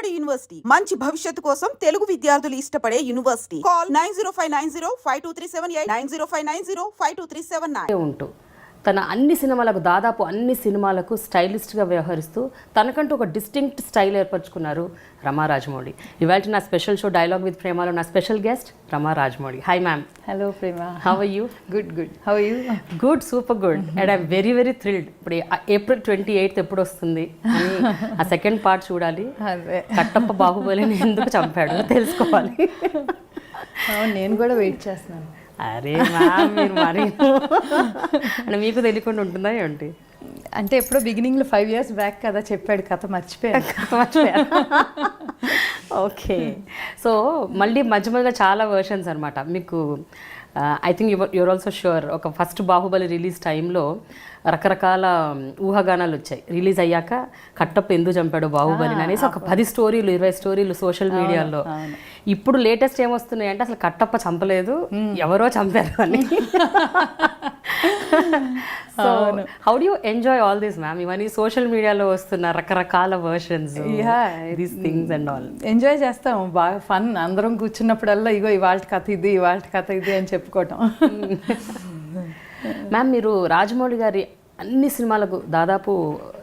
Rajamouli university మంచి భవిష్యత్తు కోసం తెలుగు విద్యార్థులు ఇష్టపడే యూనివర్సిటీ. కాల్ 9059052378 9059052379 ఉంటూ తన అన్ని సినిమాలకు దాదాపు అన్ని సినిమాలకు స్టైలిస్ట్గా వ్యవహరిస్తూ తనకంటూ ఒక డిస్టింక్ట్ స్టైల్ ఏర్పరచుకున్నారు రమా రాజమౌళి. ఇవాళ నా స్పెషల్ షో డైలాగ్ విత్ ప్రేమలో నా special guest Rama Rajamouli. Hi ma'am. Hello Prema. How are you? Good. How are you? Good, super good. And I'm very very thrilled. ఇప్పుడు April 28th ఎప్పుడు వస్తుంది అని ఆ సెకండ్ పార్ట్ చూడాలి. కట్టప్ప బాహుబలిని ఎందుకు చంపాడు తెలుసుకోవాలి. నేను కూడా వెయిట్ చేస్తున్నాను. అరే మ్యామ్ మీరు మరి అంటే మీకు తెలియకుండా ఉంటుందా ఏంటి? అంటే ఎప్పుడో బిగినింగ్లో 5 years బ్యాక్ కదా చెప్పాడు, కథ మర్చిపోయాను. ఓకే, సో మళ్ళీ మధ్య మధ్యలో చాలా వర్షన్స్ అనమాట మీకు. I think your also sure ఒక ఫస్ట్ బాహుబలి రిలీజ్ టైంలో రకరకాల ఊహాగానాలు వచ్చాయి. రిలీజ్ అయ్యాక కట్టప్ప ఎందుకు చంపాడు బాహుబలిని అనేసి ఒక 10 స్టోరీలు 20 స్టోరీలు సోషల్ మీడియాలో. ఇప్పుడు లేటెస్ట్ ఏమొస్తున్నాయి అంటే అసలు కట్టప్ప చంపలేదు, ఎవరో చంపారు అని. So how do you enjoy all this ma'am? ఇవన్నీ సోషల్ మీడియాలో వస్తున్న రకరకాల versions, these things and all. Enjoy చేస్తాం, బాగా ఫన్. అందరం కూర్చున్నప్పుడల్లా ఇగో ఇవాళ కథ ఇది, ఇవాళ కథ ఇది అని చెప్పుకోవటం. మ్యామ్ మీరు రాజమౌళి గారి అన్ని సినిమాలకు దాదాపు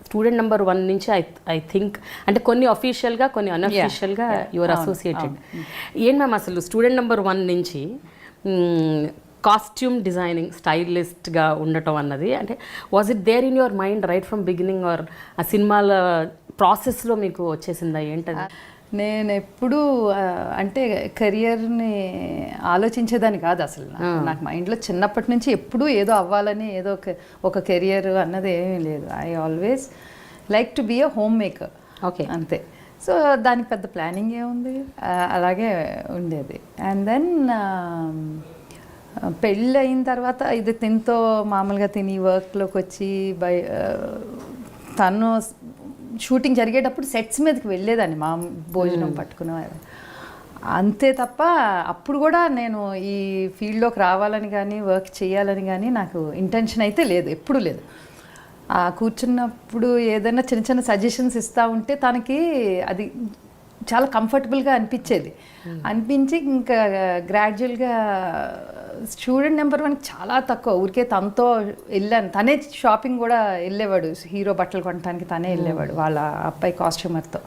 స్టూడెంట్ నెంబర్ 1 నుంచి ఐ థింక్ అంటే కొన్ని అఫీషియల్గా కొన్ని అన్అఫీషియల్గా యువర్ అసోసియేటెడ్. ఏం మ్యామ్ అసలు స్టూడెంట్ నెంబర్ 1 నుంచి కాస్ట్యూమ్ డిజైనింగ్ స్టైలిస్ట్గా ఉండటం అన్నది అంటే was it there in your mind right from beginning or ఆ సినిమాల ప్రాసెస్లో మీకు వచ్చేసిందా ఏంటది? నేను ఎప్పుడూ అంటే కెరియర్ని ఆలోచించేదాన్ని కాదు అసలు. నాకు మైండ్లో చిన్నప్పటి నుంచి ఎప్పుడూ ఏదో అవ్వాలని, ఏదో ఒక కెరియర్ అన్నది ఏమీ లేదు. I always like to be a homemaker. Okay, అంతే. సో దానికి పెద్ద ప్లానింగ్ ఏముంది, అలాగే ఉండేది. అండ్ దెన్ పెళ్ళి అయిన తర్వాత ఇది తినతో మామూలుగా తిని వర్క్లోకి వచ్చి తను షూటింగ్ జరిగేటప్పుడు సెట్స్ మీదకి వెళ్ళేదాన్ని, మా భోజనం పట్టుకునేవారు అంతే తప్ప అప్పుడు కూడా నేను ఈ ఫీల్డ్లోకి రావాలని కానీ వర్క్ చేయాలని కానీ నాకు ఇంటెన్షన్ అయితే లేదు, ఎప్పుడూ లేదు. కూర్చున్నప్పుడు ఏదైనా చిన్న చిన్న సజెషన్స్ ఇస్తూ ఉంటే తనకి అది చాలా కంఫర్టబుల్గా అనిపించేది. అనిపించి ఇంకా గ్రాడ్యువల్గా స్టూడెంట్ నెంబర్ 1 చాలా తక్కువ, ఊరికే తనతో వెళ్ళాను. తనే షాపింగ్ కూడా వెళ్ళేవాడు, హీరో బట్టలు కొనడానికి తనే వెళ్ళేవాడు వాళ్ళ అబ్బాయి కాస్ట్యూమర్తో.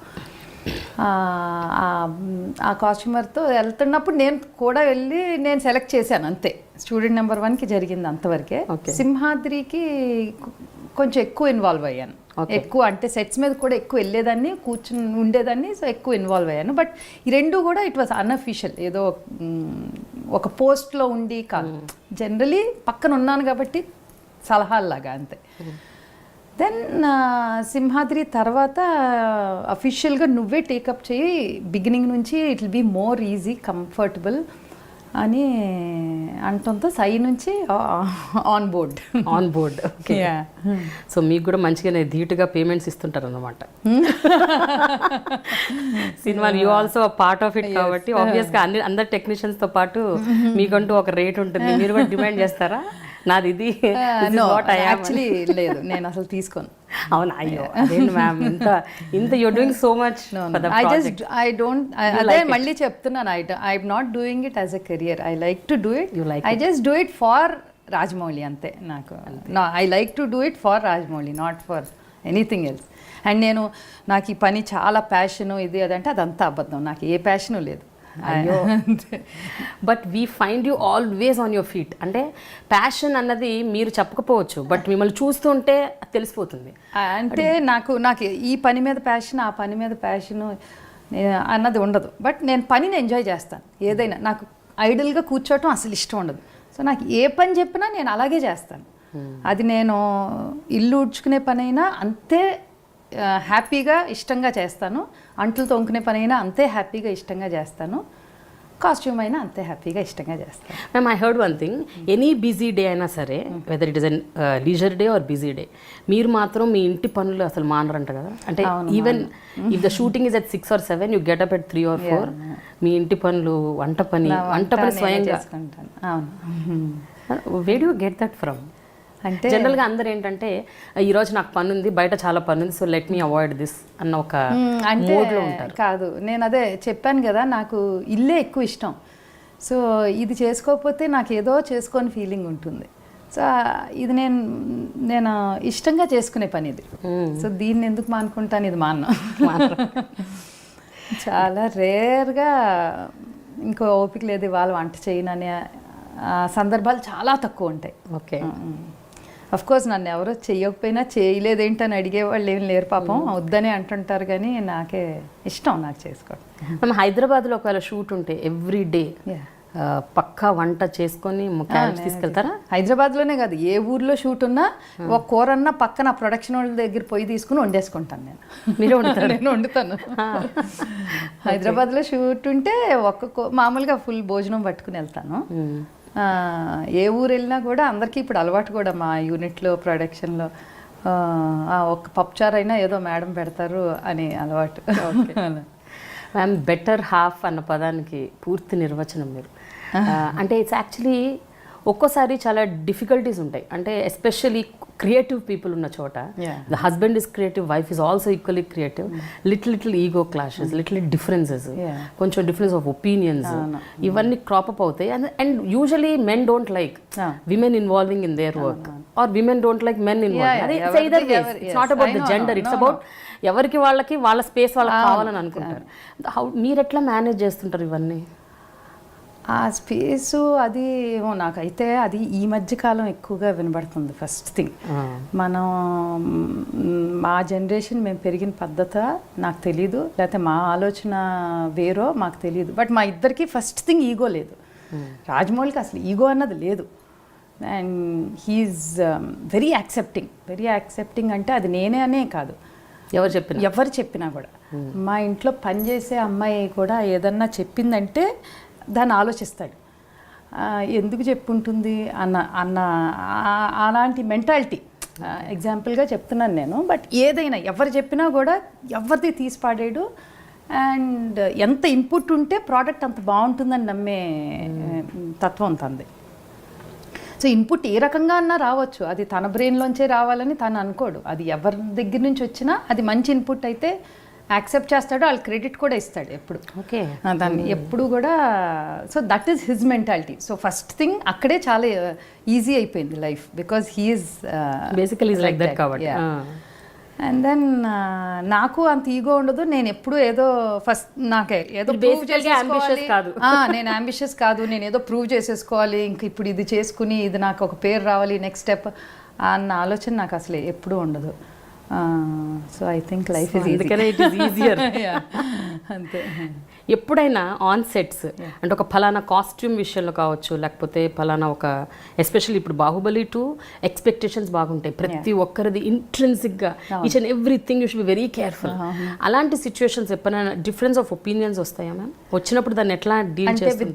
ఆ కాస్ట్యూమర్తో వెళ్తున్నప్పుడు నేను కూడా వెళ్ళి నేను సెలెక్ట్ చేశాను, అంతే. స్టూడెంట్ నెంబర్ 1కి జరిగింది అంతవరకే. సింహాద్రికి కొంచెం ఎక్కువ ఇన్వాల్వ్ అయ్యాను. ఎక్కువ అంటే సెట్స్ మీద కూడా ఎక్కువ వెళ్ళేదాన్ని, కూర్చుని ఉండేదాన్ని, సో ఎక్కువ ఇన్వాల్వ్ అయ్యాను. బట్ ఈ రెండు కూడా ఇట్ వాజ్ అన్అఫీషియల్, ఏదో ఒక పోస్ట్లో ఉండి కాదు, జనరలీ పక్కన ఉన్నాను కాబట్టి సలహాల్లాగా అంతే. దెన్ సింహాద్రి తర్వాత అఫీషియల్గా నువ్వే టేకప్ చేయి, బిగినింగ్ నుంచి it will be more easy, comfortable అని అంటంతో సై నుంచి ఆన్ బోర్డ్. ఓకే, సో మీకు కూడా మంచిగానే ధీటుగా పేమెంట్స్ ఇస్తుంటారు అన్నమాట సినిమాలు. You also part of it కాబట్టి ఆబ్వియస్గా అందరు టెక్నీషియన్స్తో పాటు మీకంటూ ఒక రేట్ ఉంటుంది, మీరు కూడా డిమాండ్ చేస్తారా నాది ఇది? యాక్చువల్లీ లేదు, నేను అసలు తీసుకోను. అవునా? అయ్యో మ్యామ్, ఇంత you doing so much. I don't, అదే మళ్ళీ చెప్తున్నాను, I'm not doing it as a career. I like to do it, I just do it for Rajamouli అంతే. I like to do it for Rajamouli, not for anything else. And నాకు ఈ పని చాలా passion ఇది అదంటే అదంతా అబద్ధం, నాకు ఏ ప్యాషను లేదు. But we find you always on your feet. అంటే ప్యాషన్ అన్నది మీరు చెప్పకపోవచ్చు, బట్ మిమ్మల్ని చూస్తుంటే తెలిసిపోతుంది. అంటే నాకు ఈ పని మీద ప్యాషన్, ఆ పని మీద ప్యాషను అన్నది ఉండదు. బట్ నేను పనిని ఎంజాయ్ చేస్తాను. ఏదైనా నాకు ఐడల్గా కూర్చోవటం అసలు ఇష్టం ఉండదు. సో నాకు ఏ పని చెప్పినా నేను అలాగే చేస్తాను. అది నేను ఇల్లు ఊడ్చుకునే పని అయినా అంతే హ్యాపీగా ఇష్టంగా చేస్తాను, అంట్లు తొంకునే పని అయినా అంతే హ్యాపీగా ఇష్టంగా చేస్తాను, కాస్ట్యూమ్ అయినా అంతే హ్యాపీగా ఇష్టంగా చేస్తాను. Ma'am, I heard one thing, any busy day అయినా సరే, whether it is an leisure day or busy day, మీరు మాత్రం మీ ఇంటి పనులు అసలు మానరంట కదా? అంటే even if the shooting is at 6 or 7, you get up at 3 or 4, మీ ఇంటి పనులు, వంట పని స్వయంగా. అవును. Where do you get that from? అంటే జనరల్గా అందరు ఏంటంటే ఈరోజు నాకు పని ఉంది, బయట చాలా పని ఉంది, so let me avoid this అన్న ఒక మోడ్లో ఉంటారు. కాదు, నేను అదే చెప్పాను కదా, నాకు ఇల్లే ఎక్కువ ఇష్టం. సో ఇది చేసుకోకపోతే నాకు ఏదో చేసుకొని ఫీలింగ్ ఉంటుంది. సో ఇది నేను ఇష్టంగా చేసుకునే పని ఇది. సో దీన్ని ఎందుకు మానుకుంటాను, ఇది చాలా రేర్గా ఇంకో ఓపిక లేదు వాళ్ళు వంట చేయననే సందర్భాలు చాలా తక్కువ ఉంటాయి. ఓకే, కోర్స్ నన్ను ఎవరో చేయకపోయినా చేయలేదేంటని అడిగేవాళ్ళు ఏం లేరు పాపం, వద్దనే అంటుంటారు, కానీ నాకే ఇష్టం నాకు చేసుకోవడం. హైదరాబాద్లో ఒకవేళ షూట్ ఉంటే ఎవ్రీ డే పక్కా వంట చేసుకొని క్యారెట్స్ తీసుకెళ్తారా? హైదరాబాద్లోనే కాదు, ఏ ఊర్లో షూట్ ఉన్నా ఒక కూరన్నా పక్కన ప్రొడక్షన్ వాళ్ళ దగ్గర పోయి తీసుకుని వండేసుకుంటాను నేను. మీరు వండుతారు? నేను వండుతాను. హైదరాబాద్లో షూట్ ఉంటే మామూలుగా ఫుల్ భోజనం పట్టుకుని వెళ్తాను. ఏ ఊరు వెళ్ళినా కూడా అందరికీ ఇప్పుడు అలవాటు కూడా మా యూనిట్లో ప్రొడక్షన్లో ఒక పప్పుచారు అయినా ఏదో మేడం పెడతారు అని అలవాటు. మ్యామ్, బెటర్ హాఫ్ అన్న పదానికి పూర్తి నిర్వచనం మీరు. అంటే ఇట్స్ యాక్చువల్లీ ఒక్కోసారి చాలా డిఫికల్టీస్ ఉంటాయి. అంటే ఎస్పెషల్లీ క్రియేటివ్ పీపుల్ ఉన్న చోట the husband is creative, wife is also equally creative, little ego clashes, little differences, కొంచెం డిఫరెన్స్ ఆఫ్ ఒపీనియన్స్, ఇవన్నీ క్రాప్ అప్ అవుతాయి. And usually men don't like women involving in their work or women don't like men involving. It's not about the gender, it's about ఎవరికి వాళ్ళకి వాళ్ళ space వాళ్ళకి కావాలని అనుకుంటారు. మీరు ఎట్లా మేనేజ్ చేస్తుంటారు ఇవన్నీ? ఆ స్పేసు అది ఏమో నాకైతే అది ఈ మధ్యకాలం ఎక్కువగా వినబడుతుంది. ఫస్ట్ థింగ్, మనం మా జనరేషన్ మేము పెరిగిన పద్ధతి నాకు తెలీదు, లేకపోతే మా ఆలోచన వేరో మాకు తెలియదు. బట్ మా ఇద్దరికి ఫస్ట్ థింగ్ ఈగో లేదు. రాజమౌళికి అసలు ఈగో అన్నది లేదు. అండ్ హీఈస్ వెరీ యాక్సెప్టింగ్ అంటే అది నేనే అనే కాదు, ఎవరు చెప్పినా కూడా. మా ఇంట్లో పనిచేసే అమ్మాయి కూడా ఏదన్నా చెప్పిందంటే దాన్ని ఆలోచిస్తాడు, ఎందుకు చెప్పుంటుంది అన్న అలాంటి మెంటాలిటీ. ఎగ్జాంపుల్గా చెప్తున్నాను నేను. బట్ ఏదైనా ఎవరు చెప్పినా కూడా ఎవరిది తీసి పాడాడు. అండ్ ఎంత ఇన్పుట్ ఉంటే ప్రోడక్ట్ అంత బాగుంటుందని నమ్మే తత్వం తంది. సో ఇన్పుట్ ఏ రకంగా అన్నా రావచ్చు, అది తన బ్రెయిన్లోంచే రావాలని తను అనుకోడు. అది ఎవరి దగ్గర నుంచి వచ్చినా అది మంచి ఇన్పుట్ అయితే యాక్సెప్ట్ చేస్తాడు, వాళ్ళు క్రెడిట్ కూడా ఇస్తాడు ఎప్పుడు. ఓకే, దాన్ని ఎప్పుడు కూడా. So that is his mentality. So first thing అక్కడే చాలా ఈజీ అయిపోయింది life, because he's basically like that కాబట్టి. అండ్ దెన్ నాకు అంత ఈగో ఉండదు. నేను ఎప్పుడు ఏదో ఫస్ట్ నాకే ఏదో ప్రూవ్ చేసేసుకోవాలి, నేను అంబిషియస్ కాదు, నేను ఏదో ప్రూవ్ చేసేసుకోవాలి, ఇంక ఇప్పుడు ఇది చేసుకుని ఇది నాకు ఒక పేరు రావాలి, నెక్స్ట్ స్టెప్ అన్న ఆలోచన నాకు అసలు ఎప్పుడూ ఉండదు. So I think life is easier. అంతే. ఎప్పుడైనా ఆన్ సెట్స్ అంటే ఒక ఫలానా కాస్ట్యూమ్ విషయంలో కావచ్చు, లేకపోతే ఫలానా ఒక ఎస్పెషల్లీ ఇప్పుడు బాహుబలి 2 ఎక్స్పెక్టేషన్స్ బాగుంటాయి ప్రతి ఒక్కరిది ఇంట్రెన్సిక్గా, each and everything you should be very careful. అలాంటి సిచ్యువేషన్స్ ఎప్పుడైనా డిఫరెన్స్ ఆఫ్ ఒపీనియన్స్ వస్తాయా మ్యామ్? వచ్చినప్పుడు దాన్ని ఎట్లా డీల్ చేస్తారు?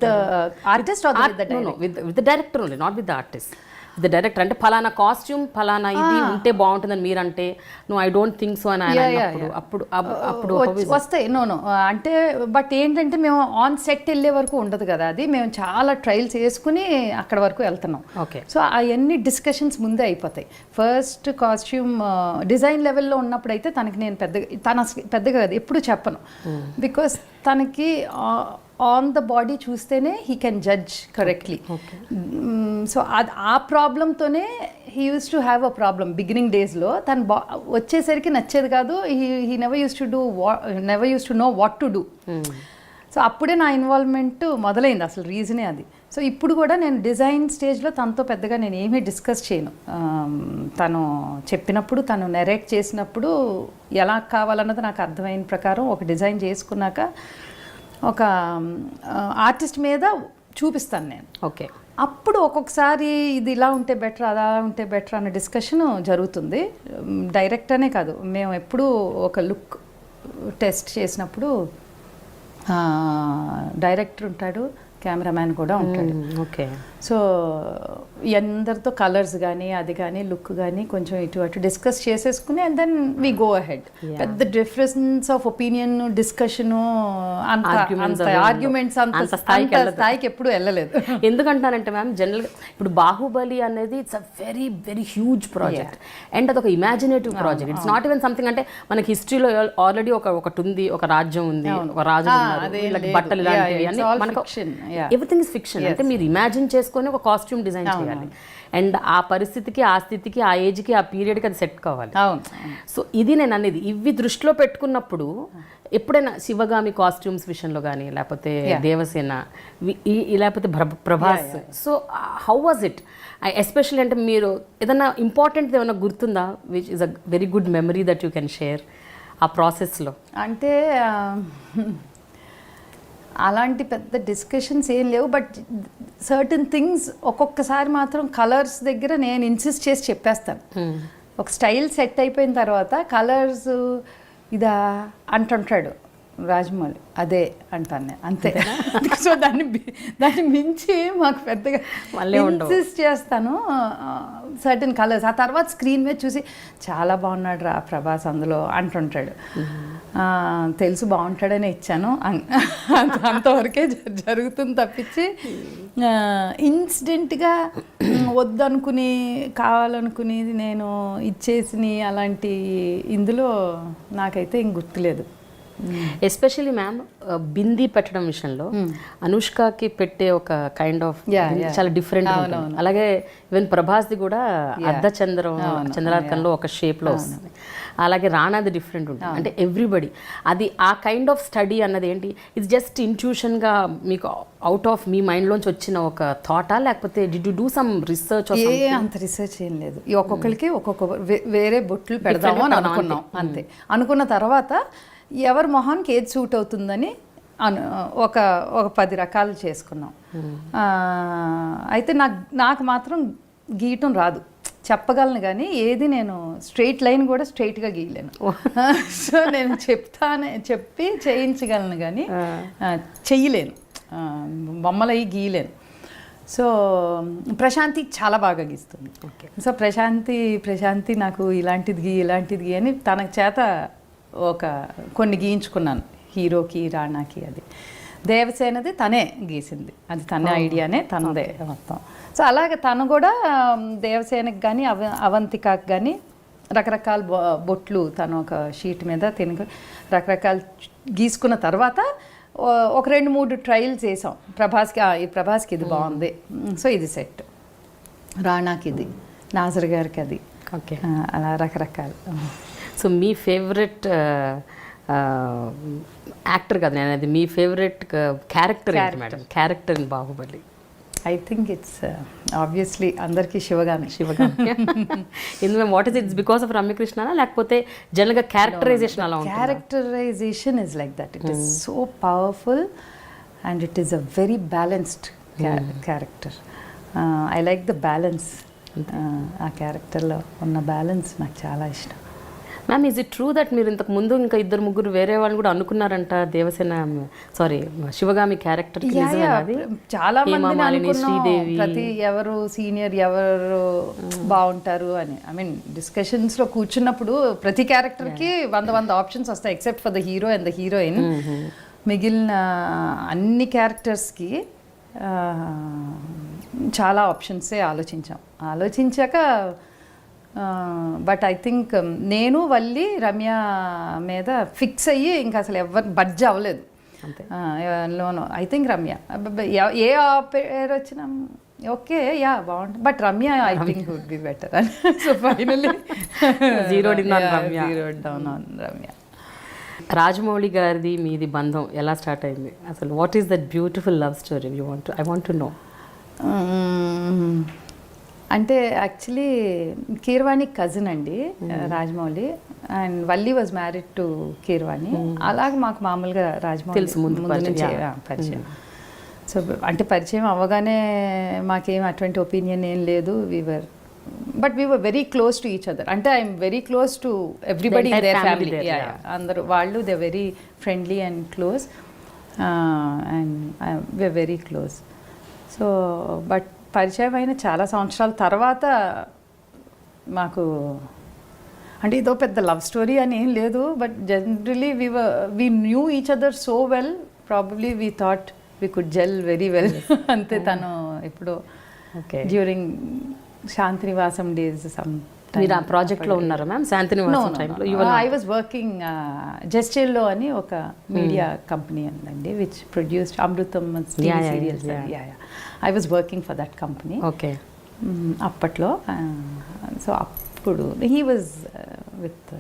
With the director only, not with the artist. The director అంటే ఫలానా కాస్ట్యూమ్ ఫలానా ఇది ఉంటే బాగుంటుందని మీరంటే నువ్వు ఐ డోంట్ థింక్ సో అని అప్పుడు వస్తాయి. నో అంటే బట్ ఏంటంటే మేము ఆన్ సెట్ వెళ్ళే వరకు ఉండదు కదా, అది మేము చాలా ట్రయల్స్ వేసుకుని అక్కడ వరకు వెళ్తున్నాం. ఓకే, సో అవన్నీ డిస్కషన్స్ ముందే అయిపోతాయి. ఫస్ట్ కాస్ట్యూమ్ డిజైన్ లెవెల్లో ఉన్నప్పుడు అయితే తనకి నేను పెద్దగా కాదు ఎప్పుడు చెప్పను, బికాస్ తనకి ఆన్ ద బాడీ చూస్తేనే he can judge correctly. So ఆ ప్రాబ్లంతోనే he used to have a problem beginning డేస్లో. తను వచ్చేసరికి నచ్చేది కాదు. He never used to know what to do. So అప్పుడే నా ఇన్వాల్వ్మెంట్ మొదలైంది, అసలు రీజనే అది. సో ఇప్పుడు కూడా నేను డిజైన్ స్టేజ్లో తనతో పెద్దగా నేను ఏమీ డిస్కస్ చేయను. తను చెప్పినప్పుడు, తను నెరేట్ చేసినప్పుడు ఎలా కావాలన్నది నాకు అర్థమైన ప్రకారం ఒక డిజైన్ చేసుకున్నాక ఒక ఆర్టిస్ట్ మీద చూపిస్తాను నేను. ఓకే, అప్పుడు ఒక్కొక్కసారి ఇది ఇలా ఉంటే బెటర్, అలా ఉంటే బెటర్ అన్న డిస్కషన్ జరుగుతుంది. డైరెక్ట్ అనే కాదు, మేము ఎప్పుడు ఒక లుక్ టెస్ట్ చేసినప్పుడు డైరెక్టర్ ఉంటాడు, కెమెరామ్యాన్ కూడా ఉంటాడు. ఓకే, సో అందరితో కలర్స్ కానీ అది కానీ లుక్ కానీ కొంచెం ఇటు అటు డిస్కస్ చేసేసుకుని and then we go ahead. పెద్ద డిఫరెన్స్ ఆఫ్ ఒపీనియన్ డిస్కషను అంత ఆర్గ్యుమెంట్స్ అంత స్థాయికి ఎప్పుడు వెళ్ళలేదు. ఎందుకంటానంటే మ్యామ్ జనరల్గా ఇప్పుడు బాహుబలి అనేది it's a very very huge project and అదొక imaginative project. It's not even something అంటే మనకి హిస్టరీలో ఆల్రెడీ ఒకటి ఉంది, ఒక రాజ్యం ఉంది, ఒక రాజు బట్టలు ఇలాంటివి అన్ని మనకు ఎవ్రీథింగ్ ఇస్ ఫిక్షన్. అంటే మీరు ఇమాజిన్ చేసుకొని ఒక కాస్ట్యూమ్ డిజైన్ చేయాలి అండ్ ఆ పరిస్థితికి, ఆ స్థితికి, ఆ ఏజ్కి, ఆ పీరియడ్కి అది సెట్ కావాలి. సో ఇది నేను అనేది ఇవి దృష్టిలో పెట్టుకున్నప్పుడు ఎప్పుడైనా శివగామి కాస్ట్యూమ్స్ విషయంలో కానీ లేకపోతే దేవసేన లేకపోతే Prabhas, so how was it especially? అంటే మీరు ఏదైనా ఇంపార్టెంట్ ఏమైనా గుర్తుందా which is a very good memory that you can share ఆ ప్రాసెస్లో? అంటే అలాంటి పెద్ద డిస్కషన్స్ ఏం లేవు, బట్ సర్టన్ థింగ్స్ ఒక్కొక్కసారి మాత్రం కలర్స్ దగ్గర నేను ఇన్సిస్ట్ చేసి చెప్పేస్తాను. ఒక స్టైల్ సెట్ అయిపోయిన తర్వాత కలర్స్ ఇదా అంటుంటాడు రాజమౌళి, అదే అంటాను నేను, అంతే. సో దాన్ని మించి మాకు పెద్దగా ఇన్సిస్ట్ చేస్తాను సర్టన్ కలర్స్. ఆ తర్వాత స్క్రీన్ మీద చూసి చాలా బాగున్నాడు రా ప్రభాస్ అందులో అంటుంటాడు. తెలుసు బాగుంటాడనే ఇచ్చాను, అంతవరకే జరుగుతుంది తప్పించి ఇన్సిడెంట్గా వద్దనుకుని కావాలనుకుని నేను ఇచ్చేసి అలాంటి ఇందులో నాకైతే ఇంక గుర్తులేదు. ఎస్పెషల్లీ మ్యామ్ బిందీ పెట్టడం విషయంలో అనుష్కకి పెట్టే ఒక కైండ్ ఆఫ్ చాలా డిఫరెంట్. అలాగే ఈవెన్ ప్రభాస్ది కూడా చంద్రార్కంలో ఒక షేప్లో వస్తుంది. అలాగే రానాది డిఫరెంట్ ఉంటుంది. అంటే ఎవ్రీబడి అది ఆ కైండ్ ఆఫ్ స్టడీ అన్నది ఏంటి, ఇట్స్ జస్ట్ ఇంట్యూషన్గా మీకు అవుట్ ఆఫ్ మీ మైండ్లోంచి వచ్చిన ఒక థాటా, లేకపోతే did you do some research? అంత రీసెర్చ్ ఏం లేదు. ఒక్కొక్కరికి ఒక్కొక్క వేరే బొట్లు పెడదాము అని అనుకున్నాం అంతే. అనుకున్న తర్వాత ఎవరి మొహానికి ఏది సూట్ అవుతుందని ఒక 10 రకాలు చేసుకున్నాం. అయితే నాకు మాత్రం గీయటం రాదు, చెప్పగలను కానీ ఏది నేను స్ట్రెయిట్ లైన్ కూడా స్ట్రెయిట్గా గీయలేను. సో నేను చెప్పి చేయించగలను కానీ చెయ్యలేను, బొమ్మలు అవి గీయలేను. సో ప్రశాంతి చాలా బాగా గీస్తుంది. సో ప్రశాంతి నాకు ఇలాంటిది గీ అని తన చేత కొన్ని గీయించుకున్నాను, హీరోకి రాణాకి. అది దేవసేనది తనే గీసింది, అది తన ఐడియానే, తనదే మొత్తం. సో అలాగే తను కూడా దేవసేనకి కానీ అవంతికకి కానీ రకరకాల బొట్లు తను ఒక షీట్ మీద రకరకాలు గీసుకున్న తర్వాత ఒక 2-3 ట్రయల్స్ వేసాం. ప్రభాస్కి ఇది బాగుంది, సో ఇది సెట్. రాణాకి ఇది, నాజర్ గారికి అది, ఓకే, అలా రకరకాలు. సో మీ ఫేవరెట్ యాక్టర్ కదా నేను అది, మీ ఫేవరెట్ క్యారెక్టర్ ఏంటి madam? Character in Baahubali? I think it's obviously అందరికీ శివగామి. ఇందులో what is it's because of Ramya Krishna లేకపోతే జనరల్గా క్యారెక్టరైజేషన్ అలా ఉంటుంది? Characterisation is like that. It is so powerful and it is a very balanced character. I like the balance. ఆ క్యారెక్టర్లో ఉన్న balance నాకు చాలా ఇష్టం. Ma'am, is it true that మీరు ఇంతకు ముందు ఇంకా 2-3 వేరే వాళ్ళు కూడా అనుకున్నారంట దేవసేన శివగామి క్యారెక్టర్? చాలా మంది శ్రీదేవి, ప్రతి ఎవరు సీనియర్ ఎవరు బాగుంటారు అని. ఐ మీన్ డిస్కషన్స్లో కూర్చున్నప్పుడు ప్రతి క్యారెక్టర్కి 100 ఆప్షన్స్ వస్తాయి except for the hero and the heroine. మిగిలిన అన్ని క్యారెక్టర్స్కి చాలా ఆప్షన్సే ఆలోచించాక బట్ ఐ థింక్ నేను వల్లి రమ్య మీద ఫిక్స్ అయ్యి ఇంకా అసలు ఎవరు బడ్జ్ అవ్వలేదు. లోను ఐ థింక్ రమ్య, ఏ పేరు వచ్చినా ఓకే, యా బాగుంటుంది, but Ramya I think would be better. So finally zeroed down on Ramya. Rajamouli గారిది మీది బంధం ఎలా స్టార్ట్ అయింది అసలు? What is that beautiful love story? I want to know. అంటే యాక్చువల్లీ కీర్వాణి కజిన్ అండి Rajamouli, and Valli was married to Keeravani. అలాగే మాకు మామూలుగా రాజమౌళి ముందు నుంచి పరిచయం. సో అంటే పరిచయం అవ్వగానే మాకేం అటువంటి ఒపీనియన్ ఏం లేదు. But we were very close to each other. అంటే I'm very close to everybody in their family. అందరూ వాళ్ళు they very friendly and close, and we're very close. So but పరిచయం అయిన చాలా సంవత్సరాల తర్వాత మాకు అంటే ఇదో పెద్ద లవ్ స్టోరీ అని ఏం లేదు, but generally we knew each other so well, probably we thought we could gel very well. అంతే. తను ఇప్పుడు డ్యూరింగ్ శాంతినివాసం డేస్ మీరు ఆ ప్రాజెక్ట్లో ఉన్నారా మ్యామ్ శాంతినివాసం టైంలో? ఐ వాజ్ వర్కింగ్ జస్టిల్లో అని ఒక మీడియా కంపెనీ ఉందండి which produced Amrutham serials. I was working for that company. Okay. అప్పట్లో సో అప్పుడు he was with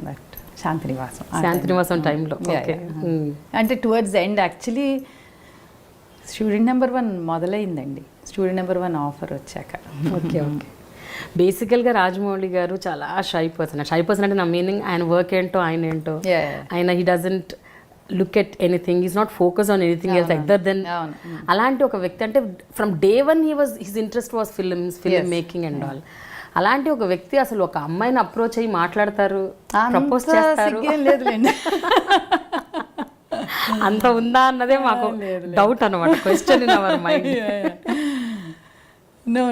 that Shantinivasam టైంలో. అంటే towards the end actually student number 1 మొదలైందండి, స్టూడెంట్ నెంబర్ 1 ఆఫర్ వచ్చాక. ఓకే. బేసికల్గా రాజమౌళి గారు చాలా షై పర్సన్ అంటే నా మీనింగ్ ఆయన వర్క్ ఏంటో ఆయన ఏంటో ఆయన he doesn't look at anything, is not focus on anything else other than. అలాంటి ఒక వ్యక్తి అంటే from day 1 his interest was film making and all. అలాంటి ఒక వ్యక్తి అసలు ఒక అమ్మాయిని అప్రోచ్ అయ్యి మాట్లాడతారు, ప్రపోజ్ చేస్తారు, అంత ఉందా అన్నదే మాకు డౌట్ అన్నమాట, question in our mind. No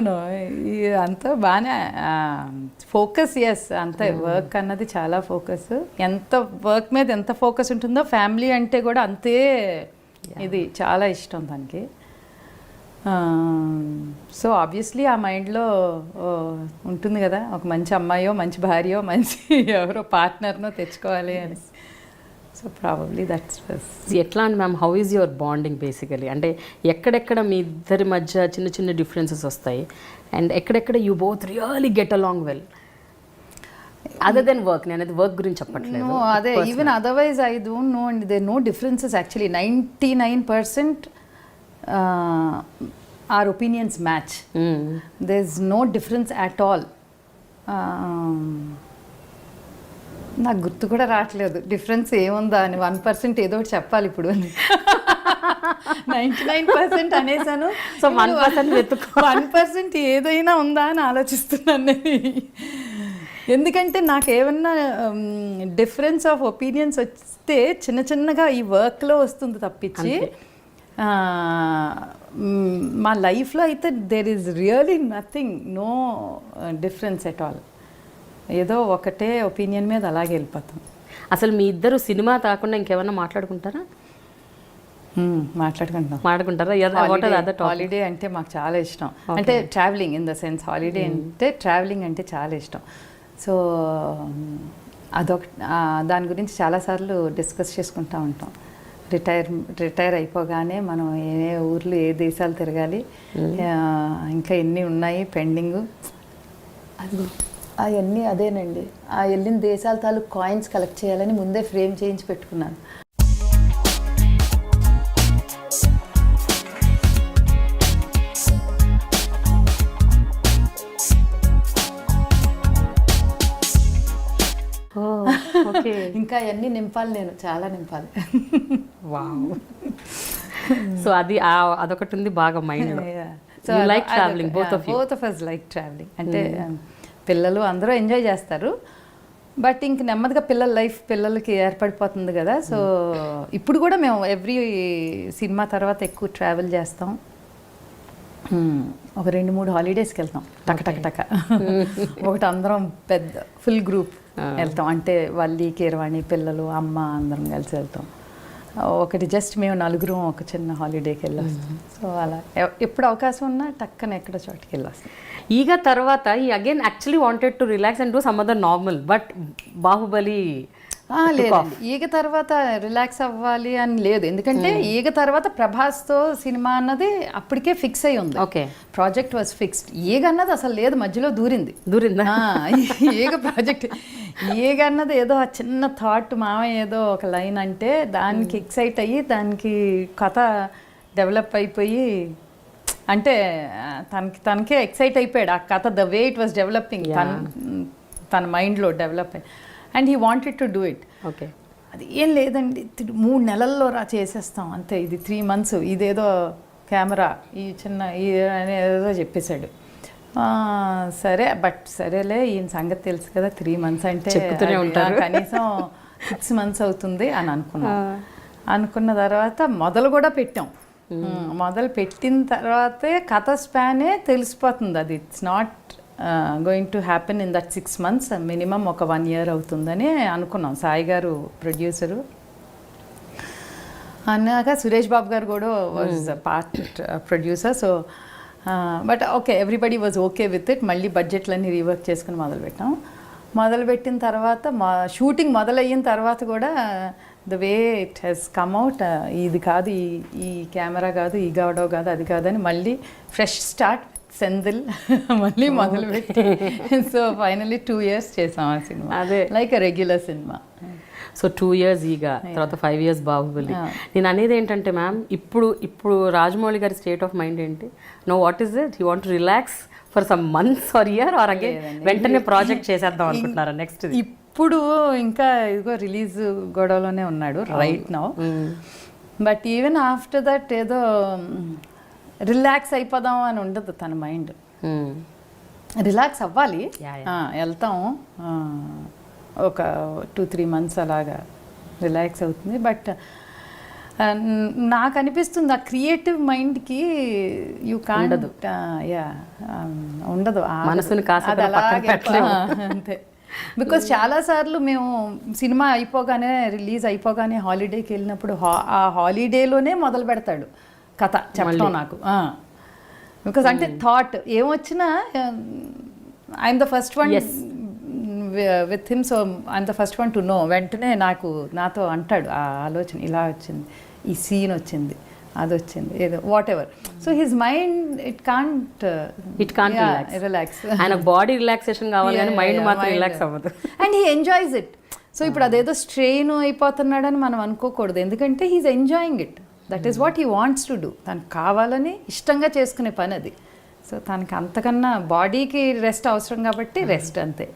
అంతా బాగానే ఫోకస్. ఎస్, అంత వర్క్ అన్నది చాలా ఫోకస్. ఎంత వర్క్ మీద ఎంత ఫోకస్ ఉంటుందో ఫ్యామిలీ అంటే కూడా అంతే. ఇది చాలా ఇష్టం తనకి. సో ఆబ్వియస్లీ ఆ మైండ్లో ఉంటుంది కదా, ఒక మంచి అమ్మాయో మంచి భార్యో మంచి ఎవరో పార్ట్నర్నో తెచ్చుకోవాలి అని. సో ప్రాబబ్లీ దట్స్ ఎట్లా అండి ma'am, how is your bonding basically? అంటే ఎక్కడెక్కడ మీ ఇద్దరి మధ్య చిన్న చిన్న డిఫరెన్సెస్ వస్తాయి అండ్ ఎక్కడెక్కడ you both really get along well other than work? నేను అది వర్క్ గురించి చెప్పట్లేదు. అదే, even otherwise I don't know and there no differences actually. 99% our opinions match. There's no difference at all. నాకు గుర్తు కూడా రావట్లేదు డిఫరెన్స్ ఏముందా అని. 1% ఏదో ఒకటి చెప్పాలి ఇప్పుడు. 99% అనేసాను. సో 1% ఏదైనా ఉందా అని ఆలోచిస్తున్నాను నేను. ఎందుకంటే నాకు ఏమన్నా డిఫరెన్స్ ఆఫ్ ఒపీనియన్స్ వస్తే చిన్న చిన్నగా ఈ వర్క్లో వస్తుంది తప్పించి మా లైఫ్లో అయితే there is really nothing, no difference at all. ఏదో ఒకటే ఒపీనియన్ మీద అలాగే వెళ్ళిపోతాం. అసలు మీ ఇద్దరు సినిమా కాకుండా ఇంకేమన్నా మాట్లాడుకుంటారా? మాట్లాడుకుంటారా? హాలిడే అంటే మాకు చాలా ఇష్టం. అంటే travelling in the sense holiday అంటే ట్రావెలింగ్ అంటే చాలా ఇష్టం. సో దాని గురించి చాలాసార్లు డిస్కస్ చేసుకుంటూ ఉంటాం. రిటైర్ అయిపోగానే మనం ఏ ఊర్లు ఏ దేశాలు తిరగాలి, ఇంకా ఎన్ని ఉన్నాయి పెండింగ్, అది అవన్నీ అదేనండి. ఆ వెళ్ళిన దేశాల తాలూకు కాయిన్స్ కలెక్ట్ చేయాలని ముందే ఫ్రేమ్ చేయించి పెట్టుకున్నాను. ఇంకా అవన్నీ నింపాలి, నేను చాలా నింపాలి. వావ్. సో అదొకటి ఉంది బాగా mind. Like travelling, both of us like travelling. అంటే పిల్లలు అందరూ ఎంజాయ్ చేస్తారు, బట్ ఇంక నెమ్మదిగా పిల్లల లైఫ్ పిల్లలకి ఏర్పడిపోతుంది కదా. సో ఇప్పుడు కూడా మేము ఎవ్రీ సినిమా తర్వాత ఎక్కువ ట్రావెల్ చేస్తాం. ఒక 2-3 హాలిడేస్కి వెళ్తాం టక. ఒకటి అందరం పెద్ద ఫుల్ గ్రూప్ వెళ్తాం, అంటే వల్లి, కీరవాణి, పిల్లలు, అమ్మ అందరం కలిసి వెళ్తాం. ఒకటి జస్ట్ మేము 4 ఒక చిన్న హాలిడేకి వెళ్ళొస్తాం. సో అలా ఎప్పుడు అవకాశం ఉన్నా టక్కన ఎక్కడ చోటుకి వెళ్ళొస్తాం. ఈగ తర్వాత ఈ again actually wanted to relax and do some other normal, but Baahubali లేదండి. ఈగ తర్వాత రిలాక్స్ అవ్వాలి అని లేదు, ఎందుకంటే ఈగ తర్వాత ప్రభాస్తో సినిమా అన్నది అప్పటికే ఫిక్స్ అయి ఉంది. Okay, project was fixed. ఈగ అన్నది అసలు లేదు, మధ్యలో దూరిందా ఈగ ప్రాజెక్ట్. ఈగ అన్నది ఏదో ఆ చిన్న థాట్, మామయ్య ఏదో ఒక లైన్ అంటే దానికి ఎక్సైట్ అయ్యి దానికి కథ డెవలప్ అయిపోయి, అంటే తనకే ఎక్సైట్ అయిపోయాడు ఆ కథ, the way it was developing తన మైండ్లో డెవలప్ అయ్యి, and he wanted to do it. Okay, అది ఏం లేదండి 3 నెలల్లో చేసేస్తాం అంతే, ఇది 3 months, ఇదేదో కెమెరా ఈ చిన్న ఏదో చెప్పేశాడు. సరే, బట్ సరేలే ఈయన సంగతి తెలుసు కదా, 3 months అంటే కనీసం 6 months అవుతుంది అని అనుకున్న తర్వాత మొదలు కూడా పెట్టాం. మొదలు పెట్టిన తర్వాతే కథ స్పానే తెలిసిపోతుంది. అది it's not going to happen in that 6 months, minimum ఒక 1 year అవుతుందని అనుకున్నాం. సాయి గారు ప్రొడ్యూసరు అన్నాక సురేష్ బాబు గారు కూడా was part producer. So but okay, everybody was okay with it. మళ్ళీ బడ్జెట్లన్నీ రీవర్క్ చేసుకుని మొదలుపెట్టాం. మొదలుపెట్టిన తర్వాత మా షూటింగ్ మొదలయ్యిన తర్వాత కూడా the way it has come out, ఇది కాదు, ఈ కెమెరా కాదు, ఈ గవడో కాదు, అది కాదని మళ్ళీ ఫ్రెష్ స్టార్ట్ సెందిల్ మళ్ళీ మొదలుపెట్టి సో ఫైనలీ 2 years చేసాం ఆ సినిమా. అదే like regular cinema. So 2 years ఈగా, తర్వాత 5 years బాహుబలి. నేను అనేది ఏంటంటే మ్యామ్, ఇప్పుడు రాజమౌళి గారి స్టేట్ ఆఫ్ మైండ్ ఏంటి? No, what is it? You want to relax for some months or year, or again వెంటనే ప్రాజెక్ట్ చేసేద్దాం అనుకుంటున్నారా నెక్స్ట్? ఇప్పుడు ఇంకా ఇదిగో రిలీజ్ గొడవలోనే ఉన్నాడు right now. But even after that ఏదో రిలాక్స్ అయిపోదాం అని ఉండదు తన మైండ్. రిలాక్స్ అవ్వాలి, వెళ్తాం ఒక 2-3 months అలాగా రిలాక్స్ అవుతుంది. బట్ నాకు అనిపిస్తుంది ఆ క్రియేటివ్ మైండ్కి యూ కాంట్ ఉండదు, మనసుని అంతే. బికాస్ చాలాసార్లు మేము సినిమా అయిపోగానే, రిలీజ్ అయిపోగానే హాలిడేకి వెళ్ళినప్పుడు ఆ హాలిడేలోనే మొదలు పెడతాడు కథ చెప్పడం నాకు. బికాస్ అంటే థాట్ ఏమొచ్చినా I'm the first one with him, so I'm the first one to know. వెంటనే నాతో అంటాడు ఆ ఆలోచన ఇలా వచ్చింది, ఈ సీన్ వచ్చింది, అది వచ్చింది, ఏదో whatever. So his mind it can't relax. ఆయన బాడీ రిలాక్సేషన్ కావాలి కానీ మైండ్ మాత్రం రిలాక్స్ అవ్వదు. And he enjoys it. So ఇప్పుడు అదేదో స్ట్రెయిన్ అయిపోతున్నాడని మనం అనుకోకూడదు, ఎందుకంటే he's enjoying it. That is what he wants to do. తనకు కావాలని ఇష్టంగా చేసుకునే పని అది. సో తనకి అంతకన్నా బాడీకి రెస్ట్ అవసరం కాబట్టి రెస్ట్, అంతే.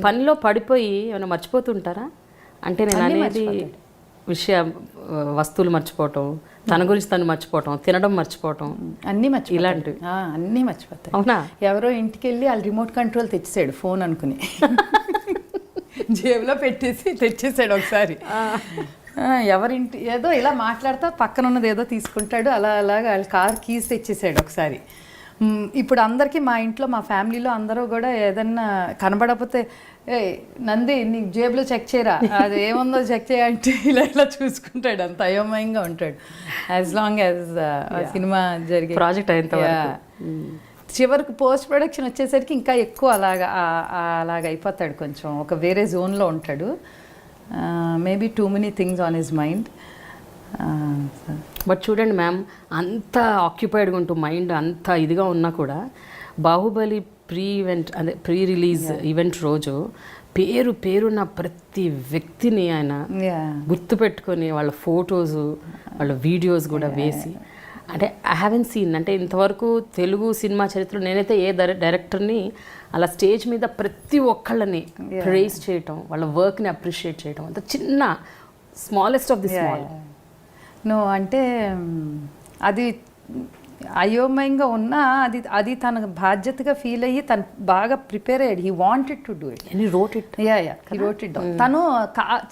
పనిలో పడిపోయి ఏమైనా మర్చిపోతుంటారా? అంటే నేను అనేది వస్తువులు మర్చిపోవటం, తన గురించి తను మర్చిపోవటం, తినడం మర్చిపోవటం, అన్నీ మర్చిపో, ఇలాంటివి అన్నీ మర్చిపోతాయి. అవునా? ఎవరో ఇంటికి వెళ్ళి వాళ్ళు రిమోట్ కంట్రోల్ తెచ్చేసాడు ఫోన్ అనుకుని, జేబులో తెచ్చేసాడు ఒకసారి. ఎవరింటి ఏదో ఇలా మాట్లాడతా పక్కన ఉన్నది ఏదో తీసుకుంటాడు, అలాగా వాళ్ళ కార్ కీస్ తెచ్చేసాడు ఒకసారి. ఇప్పుడు అందరికీ మా ఇంట్లో, మా ఫ్యామిలీలో అందరూ కూడా ఏదన్నా కనబడకపోతే, ఏ నంది నీకు జేబులో చెక్ చేయరా, అది ఏముందో చెక్ చేయంటే ఇలా చూసుకుంటాడు. అంత అయోమయంగా ఉంటాడు యాజ్ లాంగ్ యాజ్ సినిమా జరిగే ప్రాజెక్ట్ అయిన చివరికి పోస్ట్ ప్రొడక్షన్ వచ్చేసరికి ఇంకా ఎక్కువ అలాగ అయిపోతాడు. కొంచెం ఒక వేరే జోన్లో ఉంటాడు. Maybe too many things on his mind. But చూడండి మ్యామ్, అంత ఆక్యుపైడ్గా ఉంటూ మైండ్ అంత ఇదిగా ఉన్నా కూడా బాహుబలి ప్రీ రిలీజ్ ఈవెంట్ రోజు పేరున్న ప్రతి వ్యక్తిని ఆయన గుర్తుపెట్టుకొని వాళ్ళ ఫొటోస్, వాళ్ళ వీడియోస్ కూడా వేసి, అంటే ఐ హ్యావెన్ సీన్, అంటే ఇంతవరకు తెలుగు సినిమా చరిత్రలో నేనైతే ఏ డైరెక్టర్ని అలా స్టేజ్ మీద ప్రతి ఒక్కళ్ళని ప్రైజ్ చేయటం, వాళ్ళ వర్క్ని అప్రిషియేట్ చేయటం, అంత చిన్న స్మాలెస్ట్ ఆఫ్ ది స్మాల్. అంటే అది అయోమయంగా ఉన్నా అది తన బాధ్యతగా ఫీల్ అయ్యి తను బాగా ప్రిపేర్ అయ్యాడు. He wanted to do it, he wrote it. He wrote it. తను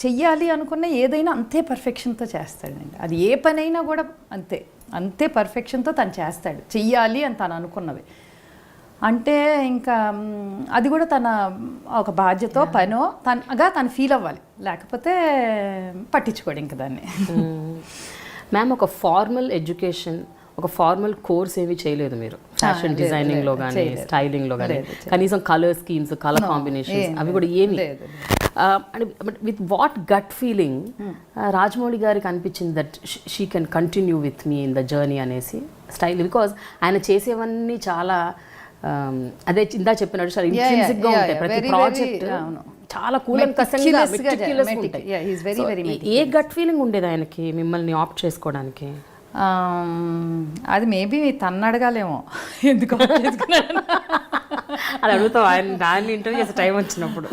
చెయ్యాలి అనుకున్న ఏదైనా అంతే పర్ఫెక్షన్తో చేస్తాడండి. అది ఏ పనైనా కూడా అంతే పర్ఫెక్షన్తో తను చేస్తాడు, చెయ్యాలి అని తను అనుకున్నవి. అంటే ఇంకా అది కూడా తన ఒక బాధ్యతో పనో తను ఫీల్ అవ్వాలి, లేకపోతే పట్టించుకోడు ఇంక దాన్ని. మ్యామ్, ఒక ఫార్మల్ ఎడ్యుకేషన్, ఒక ఫార్మల్ కోర్స్ ఏమీ చేయలేదు మీరు ఫ్యాషన్ డిజైనింగ్లో కానీ స్టైలింగ్లో కానీ? కనీసం కలర్ స్కీమ్స్, కలర్ కాంబినేషన్స్ అవి కూడా ఏమి? With what gut feeling Rajamouli గారికి అనిపించింది that she can continue with me in the journey అనేసి స్టైల్? బికాజ్ ఆయన చేసేవన్నీ చాలా అదే ఇందా చెప్పినట్టు చాలా ఇంట్రిన్సిక్ గా ఉంటాయి. ప్రతి ప్రాజెక్ట్ చాలా కూలంకషంగా ఉంటాయి. ఏ గట్ ఫీలింగ్ ఉండేది ఆయనకి మిమ్మల్ని ఆప్ట్ చేసుకోవడానికి? అది మేబీ తన్ను అడగాలేమో, ఎందుకు అది అడుగుతాం ఆయన ఇంటర్వ్యూ చేసే టైం వచ్చినప్పుడు.